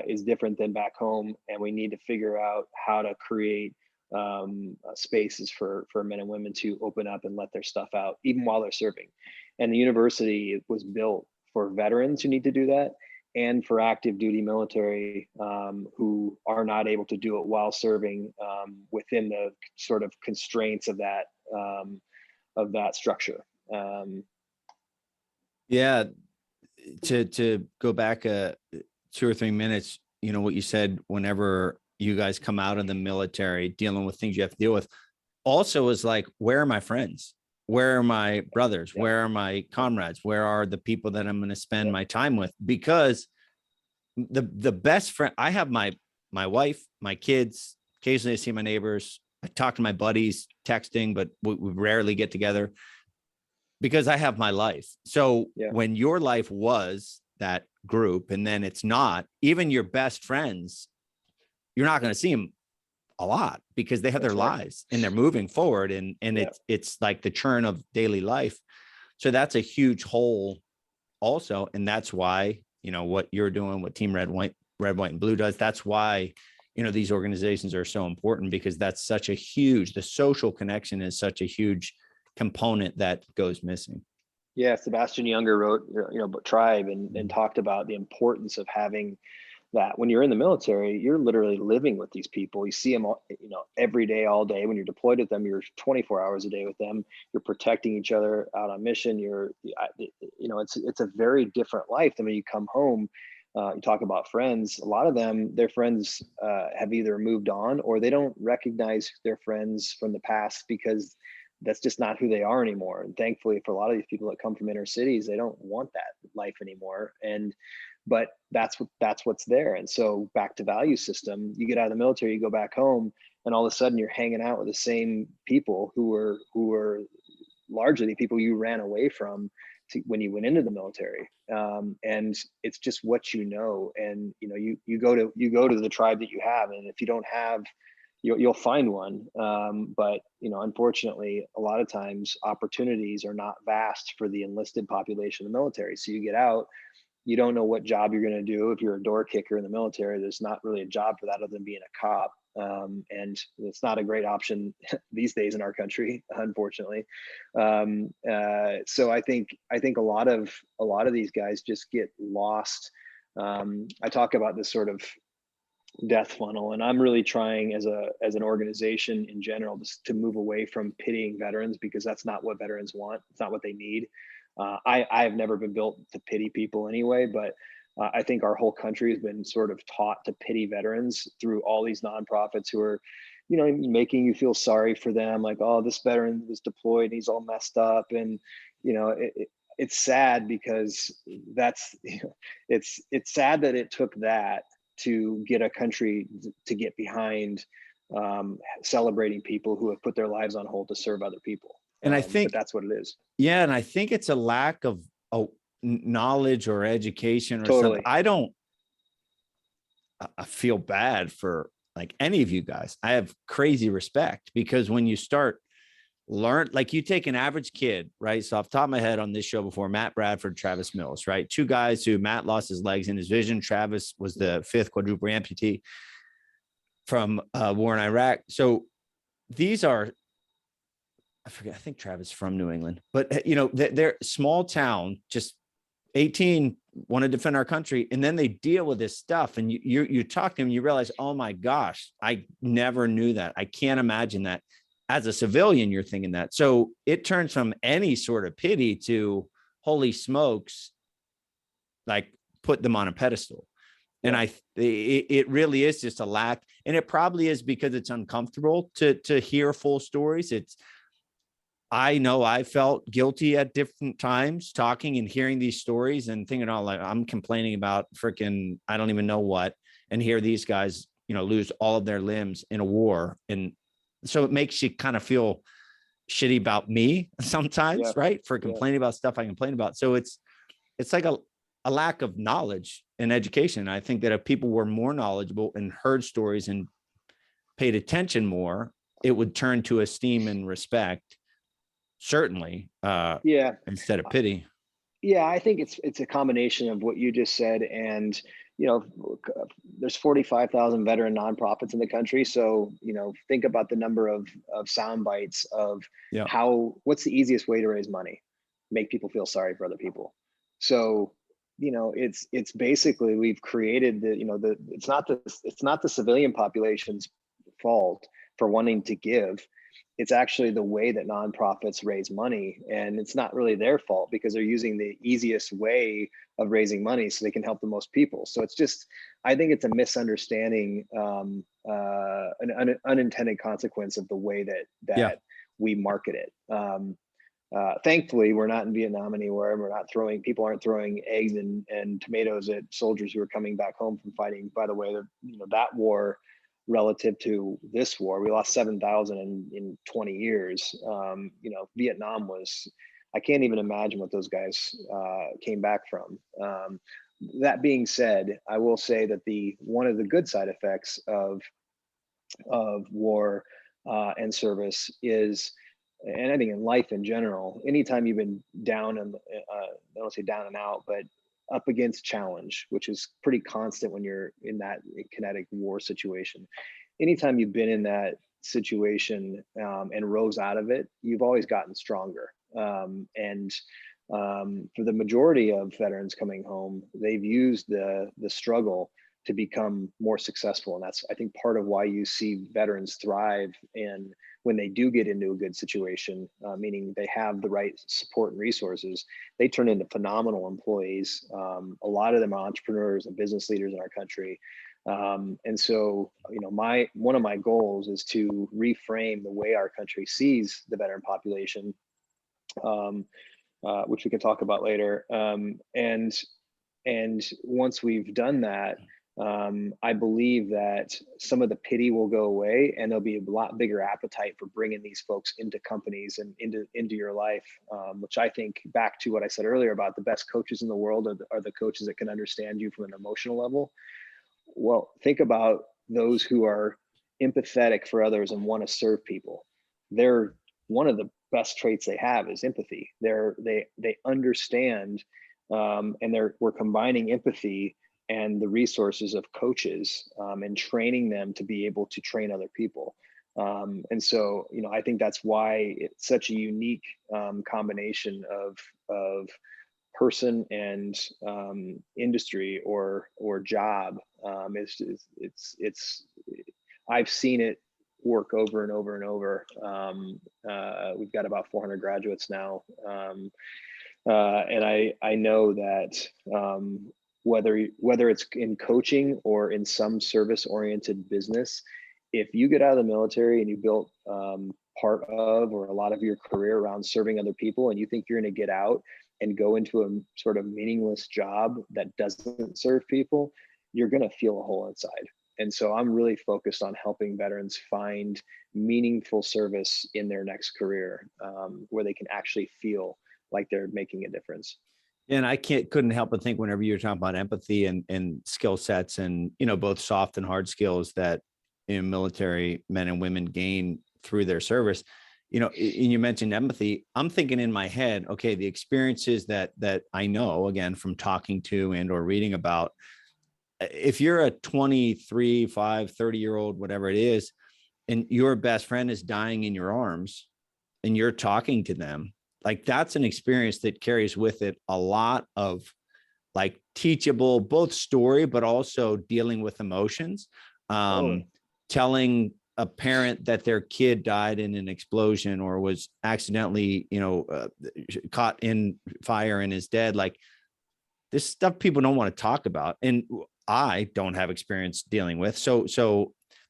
is different than back home, and we need to figure out how to create spaces for men and women to open up and let their stuff out even while they're serving. And the university was built for veterans who need to do that, and for active duty military who are not able to do it while serving within the sort of constraints of that structure. Yeah. To go back 2 or 3 minutes, what you said, whenever you guys come out of the military, dealing with things you have to deal with, also is like, where are my friends? Where are my brothers? Yeah. Where are my comrades? Where are the people that I'm going to spend my time with? Because the best friend, I have my wife, my kids, occasionally I see my neighbors, I talk to my buddies texting, but we rarely get together because I have my life. So when your life was that group and then it's not, even your best friends, you're not going to see them a lot because they have their lives and they're moving forward. And it's like the churn of daily life. So that's a huge hole also. And that's why, you know, what you're doing, what Team Red, White, and Blue does, that's why, you know, these organizations are so important, because that's such a huge, the social connection is such a huge component that goes missing. Yeah, Sebastian Younger wrote, Tribe, and talked about the importance of having that. When you're in the military, you're literally living with these people. You see them, every day, all day. When you're deployed with them, you're 24 hours a day with them. You're protecting each other out on mission. It's a very different life than when you come home. You talk about friends. A lot of them, their friends have either moved on, or they don't recognize their friends from the past, because that's just not who they are anymore. And thankfully, for a lot of these people that come from inner cities, they don't want that life anymore. But that's what's there. And so back to value system, you get out of the military, you go back home, and all of a sudden you're hanging out with the same people who were largely the people you ran away from when you went into the military. And it's just what you know. And you go to the tribe that you have, and if you don't have, you'll find one. But unfortunately, a lot of times opportunities are not vast for the enlisted population of the military. So you get out, you don't know what job you're going to do. If you're a door kicker in the military, there's not really a job for that other than being a cop. And it's not a great option these days in our country, unfortunately. So I think a lot of these guys just get lost. I talk about this sort of death funnel, and I'm really trying as an organization in general to move away from pitying veterans, because that's not what veterans want. It's not what they need. I have never been built to pity people anyway, but I think our whole country has been sort of taught to pity veterans through all these nonprofits who are, making you feel sorry for them. Like, oh, this veteran was deployed and he's all messed up. And, it's sad, because it's sad that it took that to get a country to get behind celebrating people who have put their lives on hold to serve other people. And I think that's what it is. Yeah. And I think it's a lack of knowledge or education or Totally. something. I feel bad for like any of you guys. I have crazy respect, because when you start like you take an average kid, right? So off the top of my head on this show before, Matt Bradford, Travis Mills, right? Two guys who Matt lost his legs in his vision. Travis was the 5th quadruple amputee from war in Iraq. So these are, I forget, I think Travis from New England, but they're small town, just 18, want to defend our country. And then they deal with this stuff, and you talk to them, you realize, oh my gosh, I never knew that. I can't imagine that. As a civilian, you're thinking that. So it turns from any sort of pity to, holy smokes, like put them on a pedestal. And it really is just a lack. And it probably is because it's uncomfortable to hear full stories. I know I felt guilty at different times talking and hearing these stories and thinking, oh, like I'm complaining about freaking, I don't even know what, and hear these guys, lose all of their limbs in a war. And so it makes you kind of feel shitty about me sometimes, right? For complaining about stuff I complain about. So it's like a lack of knowledge and education. I think that if people were more knowledgeable and heard stories and paid attention more, it would turn to esteem and respect. Certainly. Instead of pity. Yeah, I think it's a combination of what you just said, and there's 45,000 veteran nonprofits in the country. So think about the number of sound bites of what's the easiest way to raise money, make people feel sorry for other people. So it's basically, we've created it's not the civilian population's fault for wanting to give. It's actually the way that nonprofits raise money, and it's not really their fault, because they're using the easiest way of raising money so they can help the most people. So it's just, I think it's a misunderstanding, an unintended consequence of the way that we market it. Thankfully, we're not in Vietnam anywhere. People aren't throwing eggs and tomatoes at soldiers who are coming back home from fighting. By the way, that war, relative to this war, we lost 7,000 in 20 years. Vietnam was, I can't even imagine what those guys came back from. That being said, I will say that one of the good side effects of war and service is and I think in life in general, anytime you've been down and I don't say down and out, but up against challenge, which is pretty constant when you're in that kinetic war situation. Anytime you've been in that situation and rose out of it, you've always gotten stronger. And for the majority of veterans coming home, they've used the struggle to become more successful. And that's, I think, part of why you see veterans thrive in when they do get into a good situation, meaning they have the right support and resources, they turn into phenomenal employees. A lot of them are entrepreneurs and business leaders in our country. And so, you know, one of my goals is to reframe the way our country sees the veteran population, which we can talk about later. And once we've done that, I believe that some of the pity will go away, and there'll be a lot bigger appetite for bringing these folks into companies and into your life, which I think, back to what I said earlier about the best coaches in the world are the coaches that can understand you from an emotional level. Well, think about those who are empathetic for others and want to serve people. They're one of the best traits they have is empathy. They understand, and we're combining empathy and the resources of coaches and training them to be able to train other people. And so, you know, I think that's why it's such a unique combination of person and industry or job. I've seen it work over and over and over. We've got about 400 graduates now. And I know that whether it's in coaching or in some service-oriented business, if you get out of the military and you built part of or a lot of your career around serving other people, and you think you're going to get out and go into a sort of meaningless job that doesn't serve people, you're going to feel a hole inside. And so I'm really focused on helping veterans find meaningful service in their next career, where they can actually feel like they're making a difference. And I couldn't help but think whenever you're talking about empathy and skill sets and, you know, both soft and hard skills that, you know, military men and women gain through their service, you know, and you mentioned empathy. I'm thinking in my head, okay, the experiences that I know, again, from talking to and or reading about, if you're a 23, 5, 30-year-old, whatever it is, and your best friend is dying in your arms and you're talking to them, like that's an experience that carries with it a lot of like teachable, both story, but also dealing with emotions. Telling a parent that their kid died in an explosion or was accidentally, you know, caught in fire and is dead. Like this stuff people don't want to talk about. And I don't have experience dealing with. So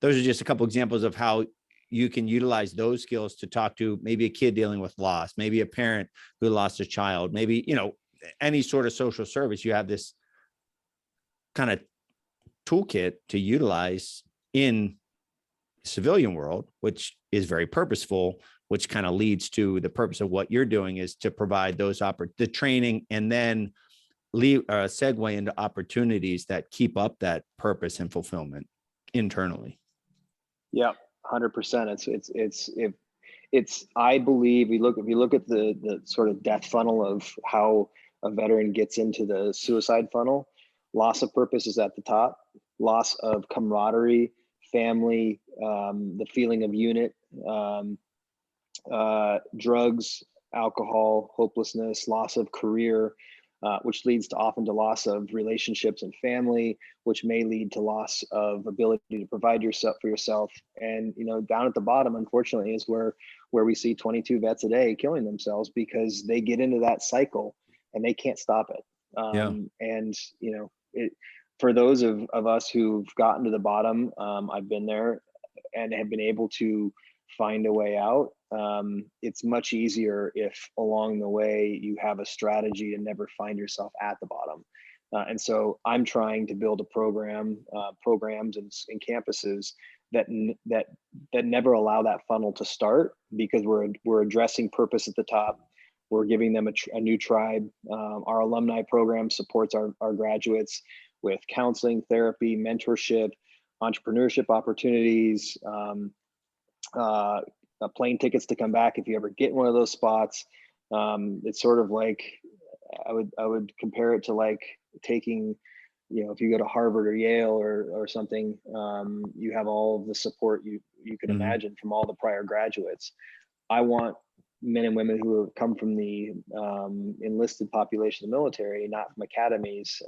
those are just a couple examples of how you can utilize those skills to talk to maybe a kid dealing with loss, maybe a parent who lost a child, maybe, you know, any sort of social service. You have this kind of toolkit to utilize in civilian world, which is very purposeful, which kind of leads to the purpose of what you're doing is to provide those the training and then segue into opportunities that keep up that purpose and fulfillment internally. Yeah. 100%. It's I believe if you look at the sort of death funnel of how a veteran gets into the suicide funnel, loss of purpose is at the top, loss of camaraderie, family, the feeling of unit, drugs, alcohol, hopelessness, loss of career, which leads to often to loss of relationships and family, which may lead to loss of ability to provide yourself for yourself. And, you know, down at the bottom, unfortunately, is where we see 22 vets a day killing themselves because they get into that cycle and they can't stop it. And, you know, for those of us who've gotten to the bottom, I've been there and have been able to find a way out. It's much easier if along the way you have a strategy to never find yourself at the bottom. And so I'm trying to build a programs and campuses that never allow that funnel to start, because we're addressing purpose at the top. We're giving them a new tribe. Our alumni program supports our graduates with counseling, therapy, mentorship, entrepreneurship opportunities, plane tickets to come back if you ever get one of those spots. It's sort of like, I would compare it to like taking, if you go to Harvard or Yale or something, you have all of the support you can imagine from all the prior graduates. I want men and women who have come from the enlisted population of the military, not from academies.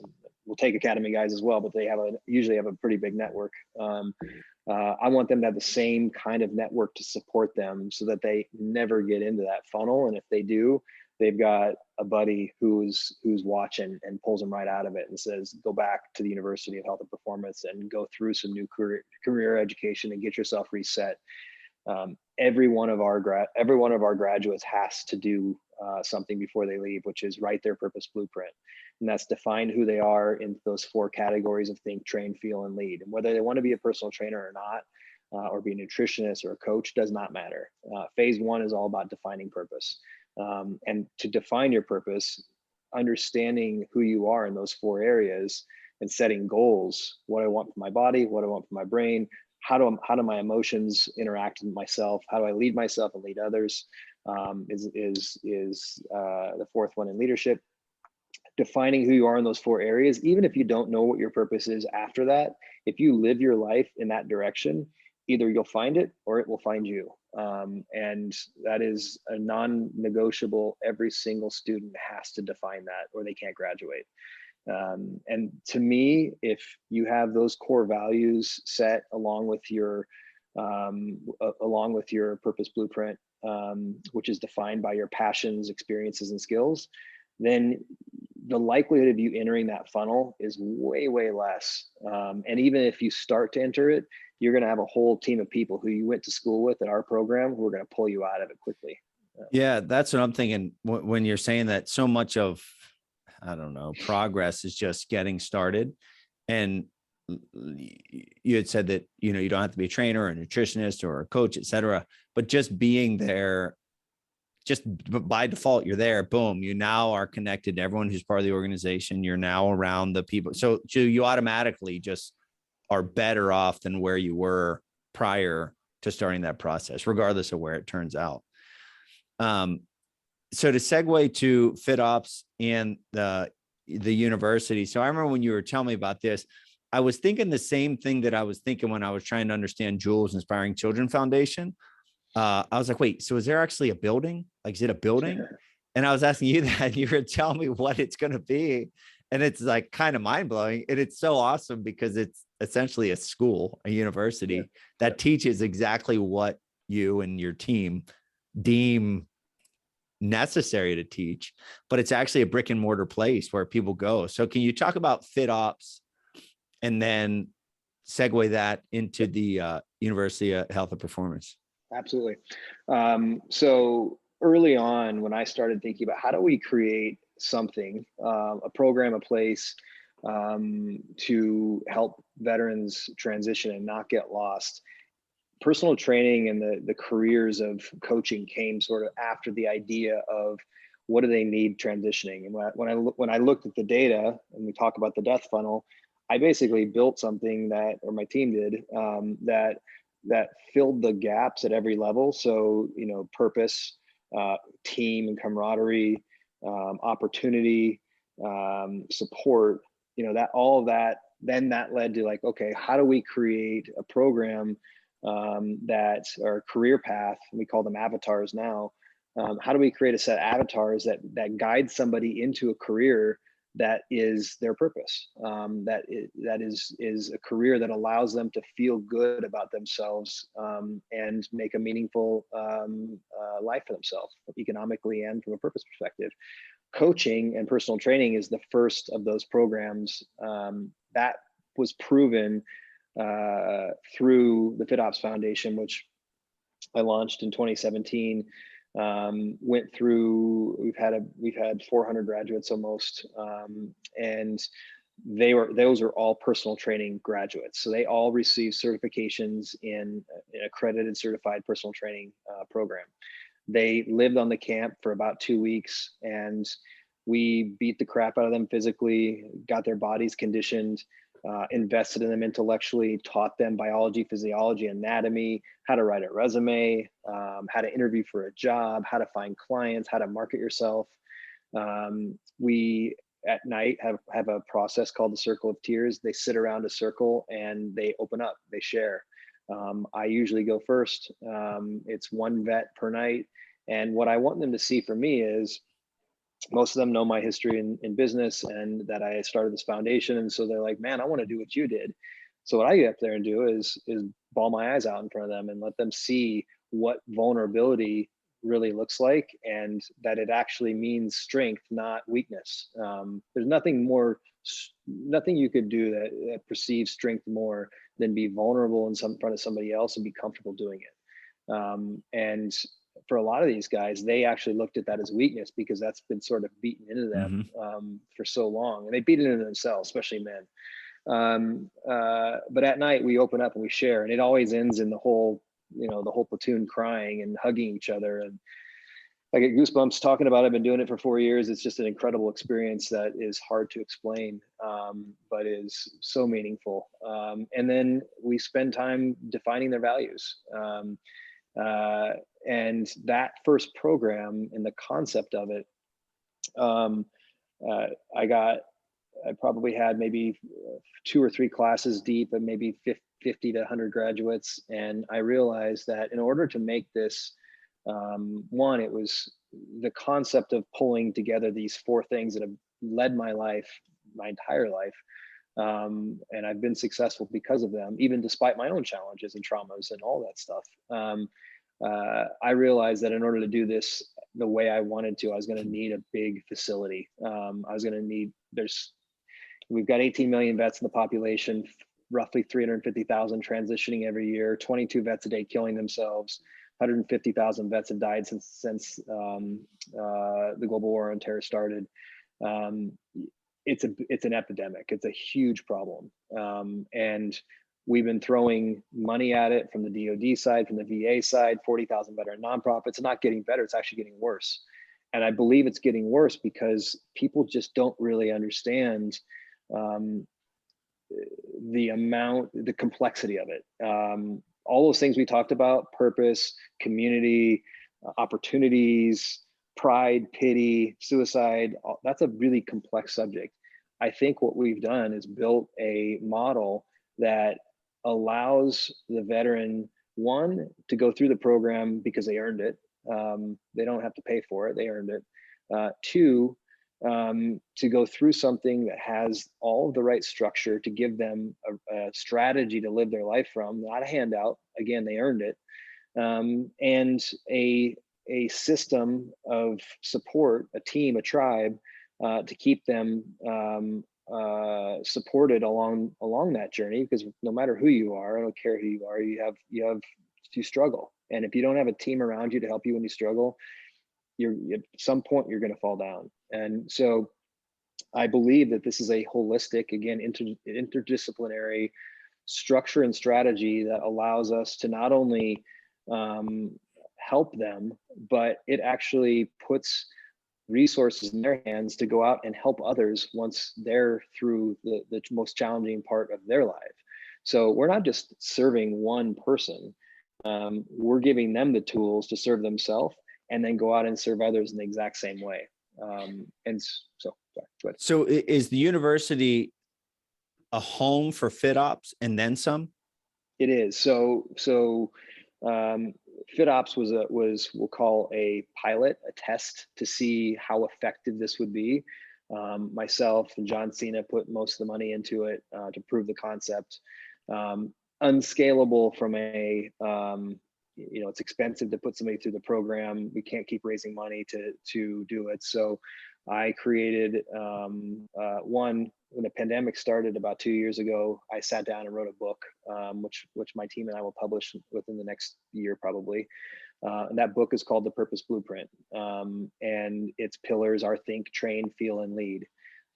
We'll take academy guys as well, but they usually have a pretty big network. I want them to have the same kind of network to support them so that they never get into that funnel. And if they do, they've got a buddy who's watching and pulls them right out of it and says, go back to the University of Health and Performance and go through some new career education and get yourself reset. Every one of our graduates has to do something before they leave, which is write their purpose blueprint. And that's define who they are in those 4 categories of think, train, feel, and lead. And whether they want to be a personal trainer or not, or be a nutritionist or a coach, does not matter. Phase 1 is all about defining purpose. And to define your purpose, understanding who you are in those 4 areas and setting goals, what I want for my body, what I want for my brain, how do my emotions interact with myself? How do I lead myself and lead others? Is the 4th one in leadership. Defining who you are in those 4 areas, even if you don't know what your purpose is after that, if you live your life in that direction, either you'll find it or it will find you. And that is a non-negotiable. Every single student has to define that or they can't graduate. And to me, if you have those core values set along with your purpose blueprint, which is defined by your passions, experiences, and skills, then the likelihood of you entering that funnel is way, way less. And even if you start to enter it, you're going to have a whole team of people who you went to school with at our program who are going to pull you out of it quickly. Yeah, that's what I'm thinking when you're saying that. So much of, I don't know, progress is just getting started. And you had said that, you don't have to be a trainer or a nutritionist or a coach, et cetera, but just being there, just by default, you're there, boom, you now are connected to everyone who's part of the organization. You're now around the people. So you automatically just are better off than where you were prior to starting that process, regardless of where it turns out. So to segue to FitOps and the university. So I remember when you were telling me about this, I was thinking the same thing that I was thinking when I was trying to understand Jules Inspiring Children Foundation. I was like, wait, so is there actually a building? Like, is it a building? And I was asking you that, and you were telling me what it's going to be. And it's like kind of mind blowing. And it's so awesome because it's essentially a school, a university that teaches exactly what you and your team deem necessary to teach, but it's actually a brick and mortar place where people go. So can you talk about FitOps and then segue that into the University of Health and Performance? Absolutely. So early on, when I started thinking about how do we create something, a program, a place to help veterans transition and not get lost, personal training and the careers of coaching came sort of after the idea of what do they need transitioning. And when I looked at the data and we talk about the death funnel, I basically built something or my team did, that filled the gaps at every level. So, purpose, team and camaraderie, opportunity, support, all of that, then that led to like, okay, how do we create a program that or career path, and we call them avatars now. How do we create a set of avatars that guide somebody into a career that is their purpose, that is a career that allows them to feel good about themselves and make a meaningful life for themselves, economically and from a purpose perspective. Coaching and personal training is the first of those programs that was proven through the FitOps Foundation, which I launched in 2017. Went through, we've had 400 graduates almost, and those are all personal training graduates. So they all receive certifications in an accredited certified personal training program. They lived on the camp for about 2 weeks, and we beat the crap out of them physically, got their bodies conditioned, invested in them intellectually, taught them biology, physiology, anatomy, how to write a resume, how to interview for a job, how to find clients, how to market yourself. We at night have a process called the Circle of Tears. They sit around a circle and they open up, they share. I usually go first. It's one vet per night. And what I want them to see for me is, most of them know my history in business and that I started this foundation. And so they're like, man, I want to do what you did. So what I get up there and do is bawl my eyes out in front of them and let them see what vulnerability really looks like, and that it actually means strength, not weakness. There's nothing you could do that perceives strength more than be vulnerable in front of somebody else and be comfortable doing it. And for a lot of these guys, they actually looked at that as weakness because that's been sort of beaten into them for so long, and they beat it into themselves, especially men. But at night we open up and we share, and it always ends in the whole platoon crying and hugging each other. And I get goosebumps talking about it. I've been doing it for 4 years. It's just an incredible experience that is hard to explain, but is so meaningful. And then we spend time defining their values. And that first program and the concept of it, I probably had maybe 2 or 3 classes deep and maybe 50 to 100 graduates. And I realized that in order to make this, one, it was the concept of pulling together these 4 things that have led my life, my entire life. And I've been successful because of them, even despite my own challenges and traumas and all that stuff. I realized that in order to do this the way I wanted to, I was going to need a big facility. We've got 18 million vets in the population, roughly 350,000 transitioning every year, 22 vets a day killing themselves, 150,000 vets have died since the global war on terror started. It's an epidemic. It's a huge problem. And we've been throwing money at it from the DoD side, from the VA side, 40,000 veteran nonprofits. It's not getting better. It's actually getting worse. And I believe it's getting worse because people just don't really understand the complexity of it. All those things we talked about: purpose, community, opportunities, pride, pity, suicide. That's a really complex subject. I think what we've done is built a model that allows the veteran, one, to go through the program because they earned it. They don't have to pay for it, they earned it. Two, to go through something that has all of the right structure to give them a strategy to live their life from, not a handout. Again, they earned it. And a system of support, a team, a tribe, to keep them supported along that journey. Because no matter who you are, I don't care who you are, you struggle. And if you don't have a team around you to help you when you struggle, at some point you're going to fall down. And so I believe that this is a holistic, again, interdisciplinary structure and strategy that allows us to not only help them, but it actually puts resources in their hands to go out and help others once they're through the most challenging part of their life. So we're not just serving one person, we're giving them the tools to serve themselves and then go out and serve others in the exact same way. So is the university a home for FitOps and then some? It is. So FitOps was we'll call a pilot, a test to see how effective this would be. Myself and John Cena put most of the money into it to prove the concept. Unscalable from it's expensive to put somebody through the program. We can't keep raising money to do it. So I created one. When the pandemic started about 2 years ago, I sat down and wrote a book, which my team and I will publish within the next year, probably. And that book is called The Purpose Blueprint. And its pillars are think, train, feel, and lead.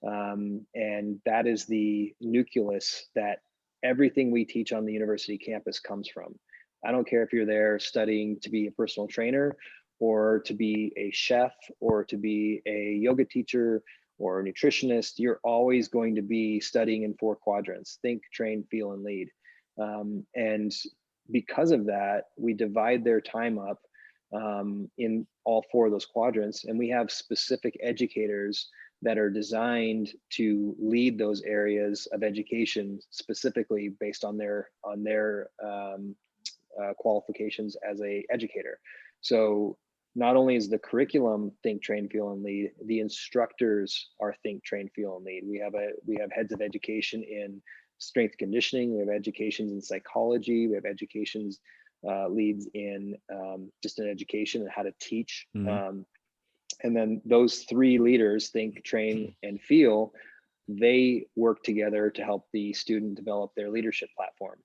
And that is the nucleus that everything we teach on the university campus comes from. I don't care if you're there studying to be a personal trainer, or to be a chef, or to be a yoga teacher, or a nutritionist, you're always going to be studying in 4 quadrants: think, train, feel, and lead. And because of that, we divide their time up in all 4 of those quadrants, and we have specific educators that are designed to lead those areas of education specifically based on their qualifications as a educator. So not only is the curriculum think, train, feel, and lead, the instructors are think, train, feel, and lead. We have heads of education in strength conditioning. We have educations in psychology. We have educations leads in just in education and how to teach. Mm-hmm. And then those 3 leaders, think, train, and feel, they work together to help the student develop their leadership platform.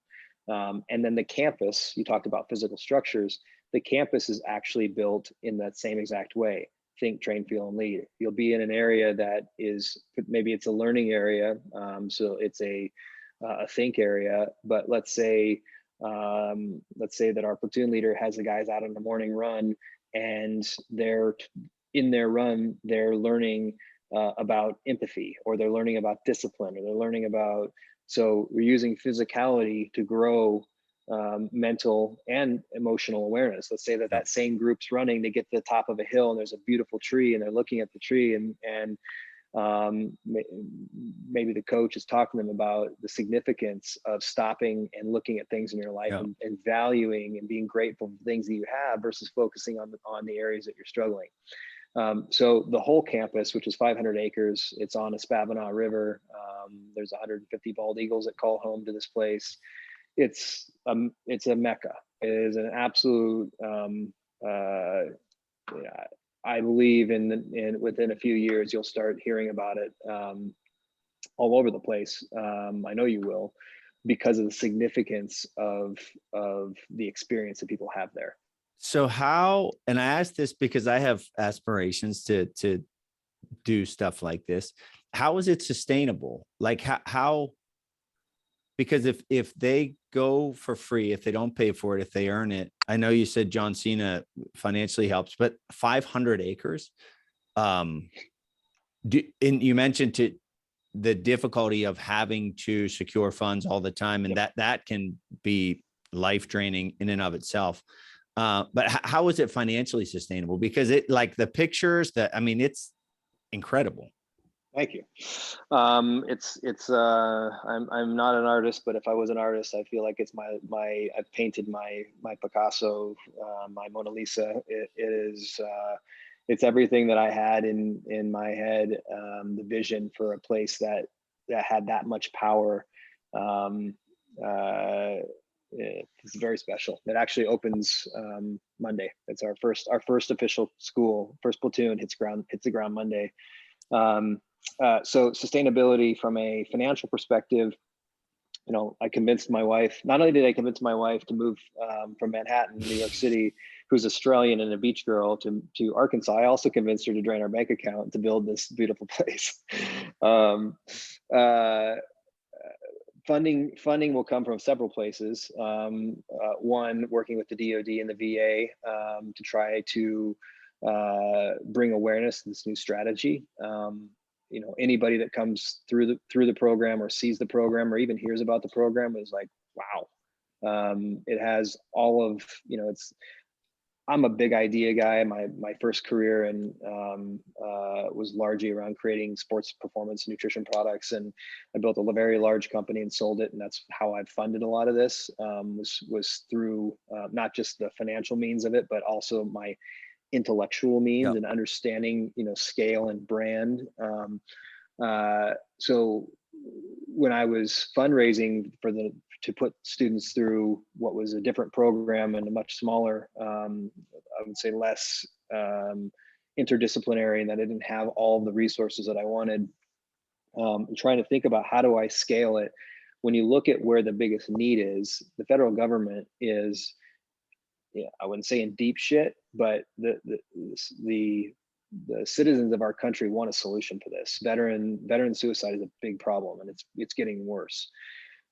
And then the campus, you talked about physical structures, the campus is actually built in that same exact way: think, train, feel, and lead. You'll be in an area that is, maybe it's a learning area, so it's a think area, but let's say that our platoon leader has the guys out on the morning run, and they're in their run, they're learning about empathy, or they're learning about discipline, or they're learning about, so we're using physicality to grow mental and emotional awareness. Let's say that same group's running, they get to the top of a hill and there's a beautiful tree, and they're looking at the tree, and maybe the coach is talking to them about the significance of stopping and looking at things in your life, and valuing and being grateful for things that you have versus focusing on the areas that you're struggling. So the whole campus, which is 500 acres, it's on a Spavinaw River. There's 150 bald eagles that call home to this place. It's a mecca. It is an absolute, I believe within a few years, you'll start hearing about it all over the place. I know you will, because of the significance of the experience that people have there. So how, and I asked this because I have aspirations to do stuff like this. How is it sustainable? Like how, because if they go for free, if they don't pay for it, if they earn it, I know you said John Cena financially helps, but 500 acres, and you mentioned the difficulty of having to secure funds all the time. And that can be life draining in and of itself. But how is it financially sustainable? Because it, like the pictures it's incredible. Thank you. I'm not an artist, but if I was an artist, I feel like it's I've painted my Picasso, my Mona Lisa. It is, it's everything that I had in my head, the vision for a place that had that much power. It's very special. It actually opens Monday. It's our first official school. First platoon hits the ground Monday. So sustainability from a financial perspective, I convinced my wife. Not only did I convince my wife to move from Manhattan, New York City, who's Australian and a beach girl, to Arkansas, I also convinced her to drain our bank account to build this beautiful place. Funding will come from several places. One, working with the DoD and the VA to try to bring awareness to this new strategy. Anybody that comes through the program or sees the program or even hears about the program is like, wow. It has all of, I'm a big idea guy. My first career was largely around creating sports performance nutrition products, and I built a very large company and sold it, and that's how I've funded a lot of this. Was through not just the financial means of it, but also my intellectual means and understanding, scale and brand. So when I was fundraising to put students through what was a different program and a much smaller, I would say less interdisciplinary, and that I didn't have all of the resources that I wanted, trying to think about how do I scale it. When you look at where the biggest need is, the federal government is, I wouldn't say in deep shit, but the citizens of our country want a solution for this. Veteran suicide is a big problem, and it's getting worse.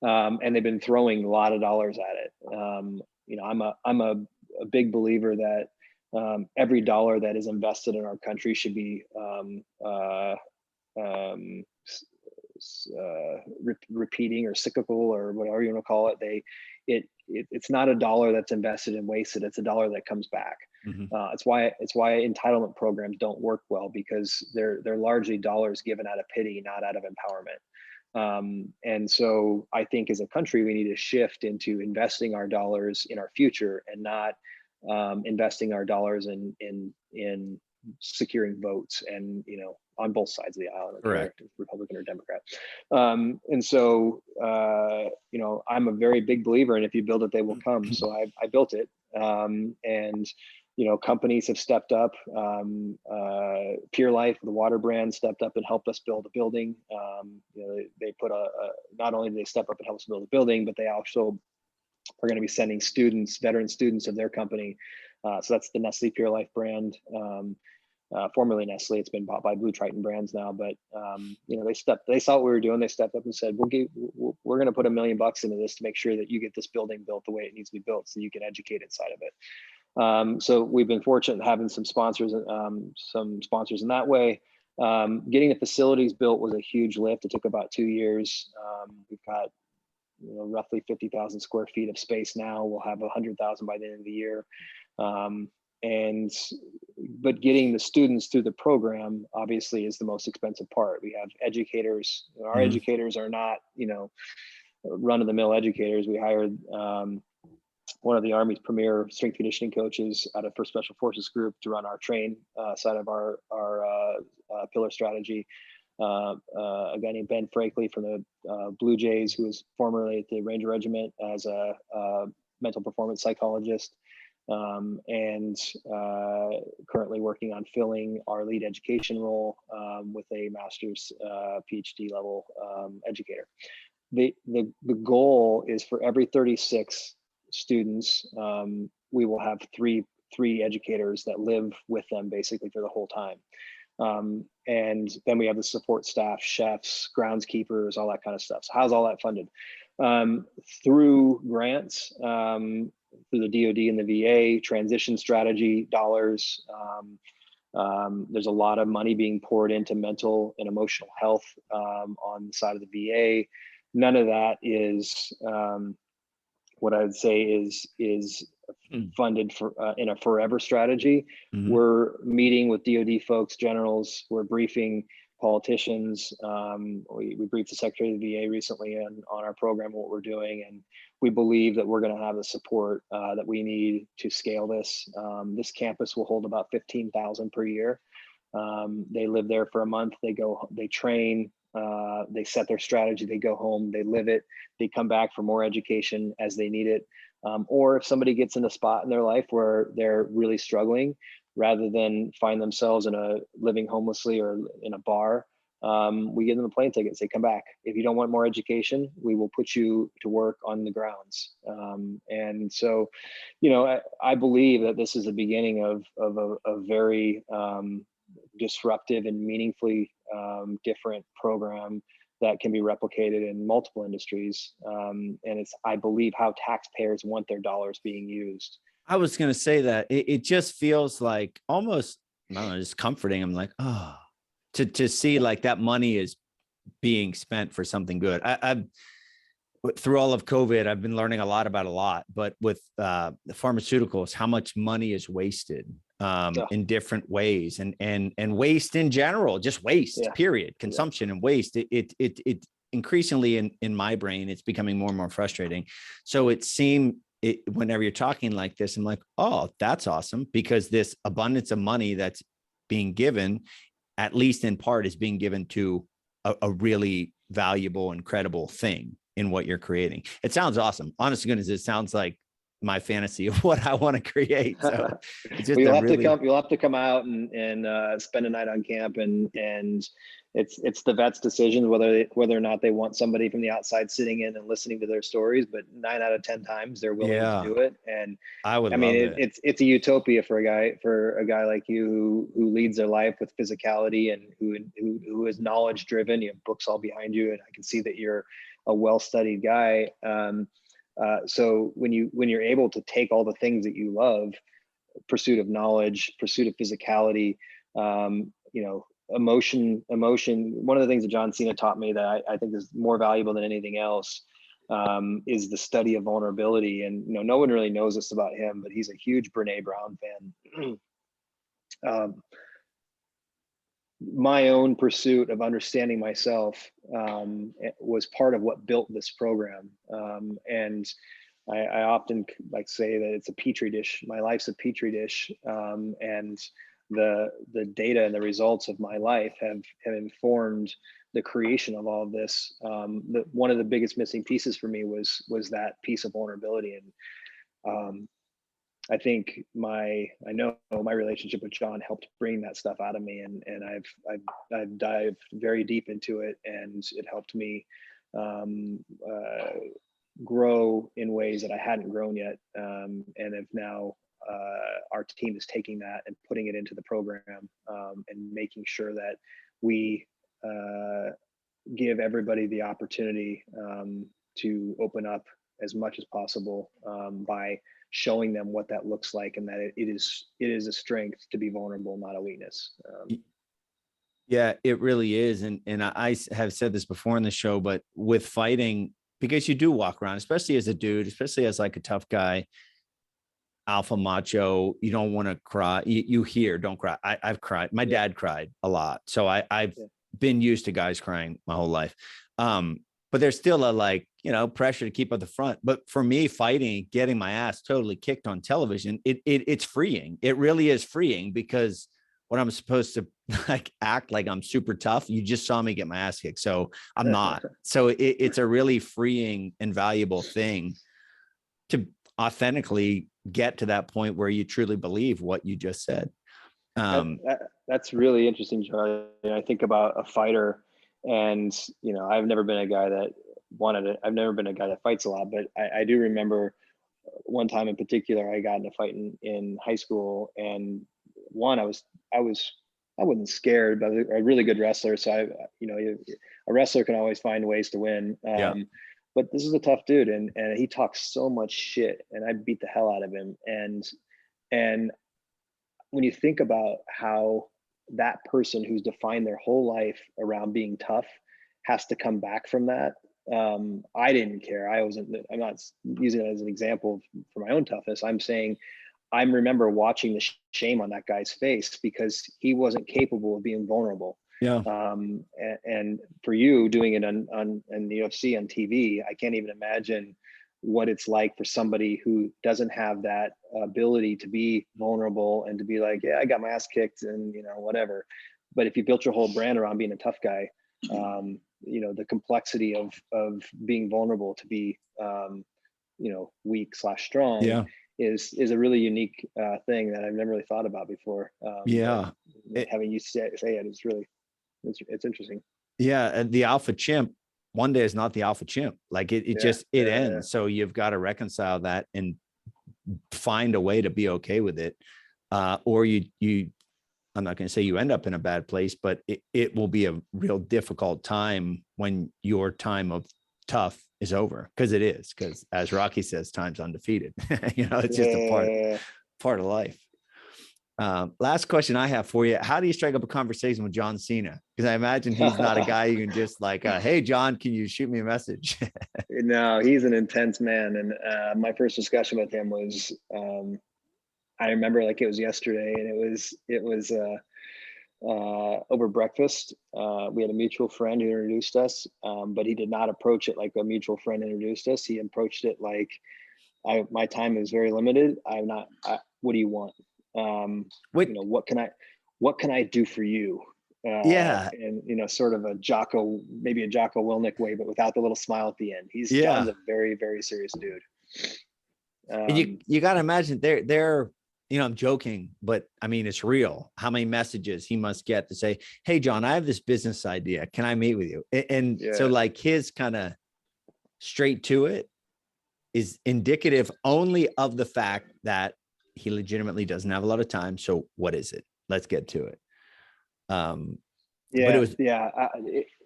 And they've been throwing a lot of dollars at it. I'm a big believer that every dollar that is invested in our country should be repeating or cyclical or whatever you want to call it. It's not a dollar that's invested and wasted. It's a dollar that comes back. It's why entitlement programs don't work well, because they're largely dollars given out of pity, not out of empowerment. And so I think as a country, we need to shift into investing our dollars in our future, and not investing our dollars in securing votes, and on both sides of the aisle, correct, Republican or Democrat. And so I'm a very big believer in, if you build it, they will come. So I built it, and companies have stepped up. Pure Life, the water brand, stepped up and helped us build a building. They put not only did they step up and help us build a building, but they also are going to be sending veteran students of their company. So that's the Nestle Pure Life brand. Formerly Nestle, it's been bought by Blue Triton Brands now, but they saw what we were doing. They stepped up and said, we're going to put $1 million into this to make sure that you get this building built the way it needs to be built, so you can educate inside of it. So we've been fortunate having some sponsors in that way. Getting the facilities built was a huge lift. It took about 2 years. We've got roughly 50,000 square feet of space now. We'll have 100,000 by the end of the year. But getting the students through the program obviously is the most expensive part. We have educators. Our educators are not, run-of-the-mill educators. We hired one of the Army's premier strength conditioning coaches out of First Special Forces Group to run our train side of our pillar strategy. A guy named Ben Frakely from the Blue Jays, who was formerly at the Ranger Regiment as a mental performance psychologist. And currently working on filling our lead education role with a master's PhD level educator. The goal is for every 36 students, we will have three educators that live with them basically for the whole time. And then we have the support staff, chefs, groundskeepers, all that kind of stuff. So how's all that funded? Through grants, through the DoD and the VA, transition strategy dollars. There's a lot of money being poured into mental and emotional health on the side of the VA. None of that is what I would say is funded for in a forever strategy. We're meeting with DoD folks, generals. We're briefing politicians. We briefed the Secretary of the VA recently on our program, what we're doing, and we believe that we're going to have the support that we need to scale this. This campus will hold about 15,000 per year. They live there for a month. They train, they set their strategy, they go home, they live it, they come back for more education as they need it. Or if somebody gets in a spot in their life where they're really struggling, rather than find themselves living homelessly or in a bar, we give them a plane ticket, say, come back. If you don't want more education, we will put you to work on the grounds. And so, I believe that this is the beginning of a very disruptive and meaningfully different program that can be replicated in multiple industries. And it's, I believe, how taxpayers want their dollars being used. I was going to say that it just feels like almost, I don't know, just comforting. I'm like, oh, to see like that money is being spent for something good. I've through all of COVID, I've been learning a lot about a lot, but with the pharmaceuticals, how much money is wasted in different ways, and waste in general, just waste, period, consumption and waste. It increasingly in my brain, it's becoming more and more frustrating. So whenever you're talking like this, I'm like, oh, that's awesome, because this abundance of money that's being given, at least in part, is being given to a really valuable, incredible thing in what you're creating. It sounds awesome. Honest to goodness, it sounds like my fantasy of what I want to create. So it's just you'll have to come out and spend a night on camp, and it's the vet's decision whether or not they want somebody from the outside sitting in and listening to their stories. But 9 out of 10 times they're willing to do it. And I mean, it's a utopia for a guy like you who leads their life with physicality and who is knowledge driven. You have books all behind you, and I can see that you're a well-studied guy. So when you're able to take all the things that you love, pursuit of knowledge, pursuit of physicality, emotion. One of the things that John Cena taught me that I think is more valuable than anything else is the study of vulnerability. And no one really knows this about him, but he's a huge Brene Brown fan. My own pursuit of understanding myself was part of what built this program. And I often like say that it's a petri dish. My life's a petri dish, and the data and the results of my life have informed the creation of all of this. One of the biggest missing pieces for me was that piece of vulnerability, and I think I know my relationship with John helped bring that stuff out of me, and I've dived very deep into it, and it helped me grow in ways that I hadn't grown yet, and have now. Our team is taking that and putting it into the program, and making sure that we give everybody the opportunity to open up as much as possible by showing them what that looks like, and that it is a strength to be vulnerable, not a weakness. Yeah, it really is. And I have said this before in the show, but with fighting, because you do walk around, especially as a dude, especially as like a tough guy, alpha macho, you don't want to cry. You hear, don't cry. I've cried. My dad cried a lot. So I've been used to guys crying my whole life. But there's still a pressure to keep at the front. But for me, fighting, getting my ass totally kicked on television, it's freeing. It really is freeing, because when I'm supposed to act like I'm super tough, you just saw me get my ass kicked. So I'm not. So it's a really freeing and valuable thing to authentically get to that point where you truly believe what you just said. That's really interesting, Charlie. I think about a fighter, and I've never been a guy that I've never been a guy that fights a lot, but I do remember one time in particular, I got in a fight in high school, and I wasn't scared, but I was a really good wrestler. So a wrestler can always find ways to win. But this is a tough dude, and he talks so much shit, and I beat the hell out of him. And when you think about how that person who's defined their whole life around being tough has to come back from that, I didn't care. I'm not using it as an example for my own toughness. I'm saying I remember watching the shame on that guy's face, because he wasn't capable of being vulnerable. Yeah. And for you doing it on the UFC on TV, I can't even imagine what it's like for somebody who doesn't have that ability to be vulnerable and to be like, yeah, I got my ass kicked and whatever. But if you built your whole brand around being a tough guy, the complexity of being vulnerable to be weak / strong is a really unique thing that I've never really thought about before. Having you say it is really, it's interesting. Yeah. And the alpha chimp one day is not the alpha chimp. Like it ends. Yeah. So you've got to reconcile that and find a way to be okay with it. Or I'm not going to say you end up in a bad place, but it will be a real difficult time when your time of tough is over. Cause it is. Cause as Rocky says, time's undefeated. It's just a part of life. Last question I have for you. How do you strike up a conversation with John Cena? Because I imagine he's not a guy you can just like, hey, John, can you shoot me a message? No, he's an intense man. And my first discussion with him was, I remember like it was yesterday, and it was over breakfast. We had a mutual friend who introduced us, but he did not approach it like a mutual friend introduced us. He approached it like, my time is very limited. What do you want? What can I do for you? And sort of maybe a Jocko Willink way, but without the little smile at the end. John's a very, very serious dude. You got to imagine they're I'm joking, but I mean, it's real. How many messages he must get to say, hey, John, I have this business idea. Can I meet with you? And so like his kind of straight to it is indicative only of the fact that he legitimately doesn't have a lot of time. So what is it? Let's get to it. But it was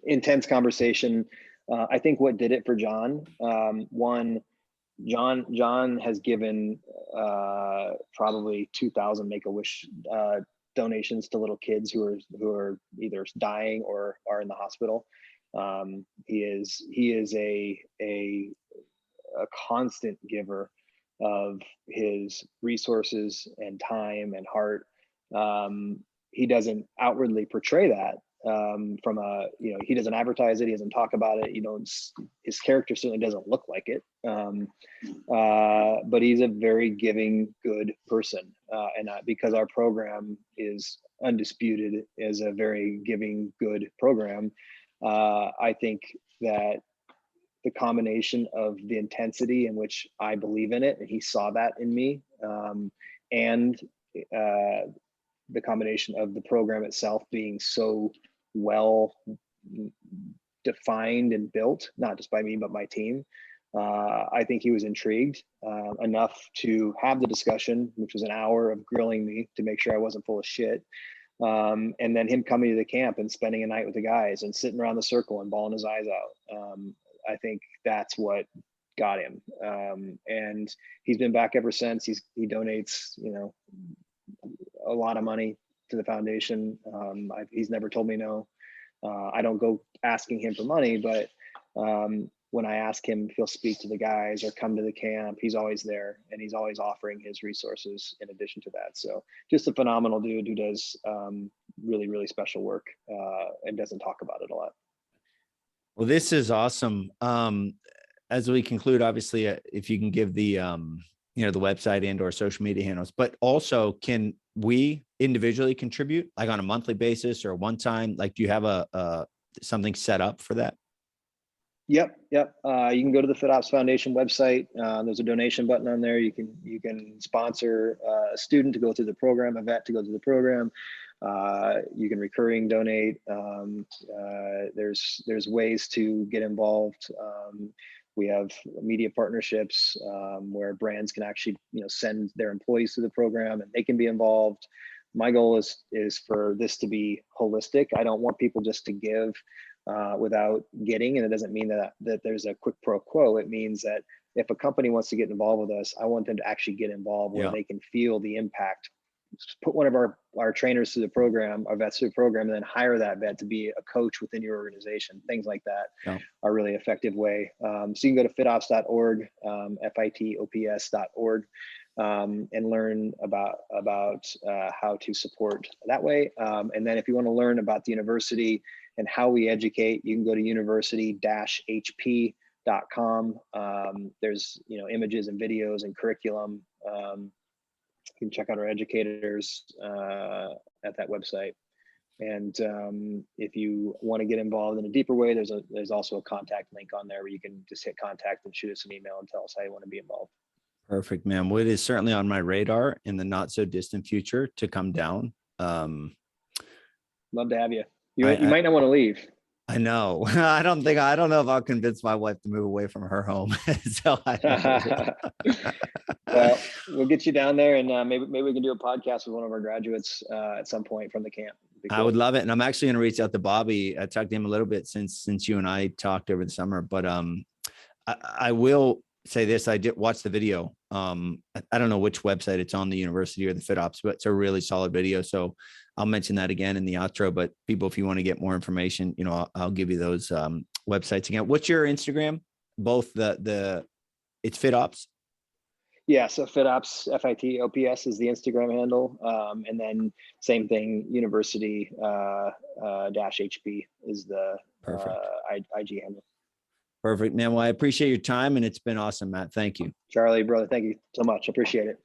intense conversation. I think what did it for John, John has given probably 2,000 Make-A-Wish donations to little kids who are either dying or are in the hospital. He is a constant giver of his resources and time and heart. He doesn't outwardly portray that from a, he doesn't advertise it. He doesn't talk about it. His character certainly doesn't look like it. But he's a very giving, good person. And because our program is undisputed as a very giving, good program, I think that the combination of the intensity in which I believe in it, and he saw that in me, and the combination of the program itself being so well defined and built, not just by me, but my team. I think he was intrigued enough to have the discussion, which was an hour of grilling me to make sure I wasn't full of shit. And then him coming to the camp and spending a night with the guys and sitting around the circle and bawling his eyes out. I think that's what got him. And he's been back ever since. He donates, a lot of money to the foundation. He's never told me no. I don't go asking him for money, but when I ask him if he'll speak to the guys or come to the camp, he's always there, and he's always offering his resources in addition to that. So just a phenomenal dude who does really, really special work and doesn't talk about it a lot. Well, this is awesome. As we conclude, obviously, if you can give the, the website and or social media handles, but also can we individually contribute like on a monthly basis or one time? Like, do you have a something set up for that? Yep. You can go to the FitOps Foundation website. There's a donation button on there. You can sponsor a student to go through the program, a vet to go through the program. You can recurring donate. There's ways to get involved. We have media partnerships where brands can actually send their employees to the program and they can be involved. My goal is for this to be holistic. I don't want people just to give without getting, and it doesn't mean that there's a quick pro quo. It means that if a company wants to get involved with us, I want them to actually get involved where they can feel the impact. Put one of our trainers through the program, our vets through the program, and then hire that vet to be a coach within your organization. Things like that are really effective way. So you can go to fitops.org, fitops.org, and learn about how to support that way. And then if you want to learn about the university and how we educate, you can go to university-hp.com. There's images and videos and curriculum. You can check out our educators at that website. And if you want to get involved in a deeper way, there's also a contact link on there where you can just hit contact and shoot us an email and tell us how you want to be involved. Perfect, man. Well, it is certainly on my radar in the not so distant future to come down. Love to have you. You might not want to leave. I know. I don't know if I'll convince my wife to move away from her home. So well, we'll get you down there, and maybe we can do a podcast with one of our graduates at some point from the camp. Cool. I would love it. And I'm actually going to reach out to Bobby. I talked to him a little bit since you and I talked over the summer, but I will say this. I did watch the video. I don't know which website it's on, the university or the FitOps, but it's a really solid video. So I'll mention that again in the outro, but people, if you want to get more information, I'll give you those websites again. What's your Instagram? Both it's FitOps. Yeah. So FitOps, FITOPS is the Instagram handle. And then same thing, university -HP is the IG handle. Perfect, man. Well, I appreciate your time and it's been awesome, Matt. Thank you. Charlie, brother. Thank you so much. Appreciate it.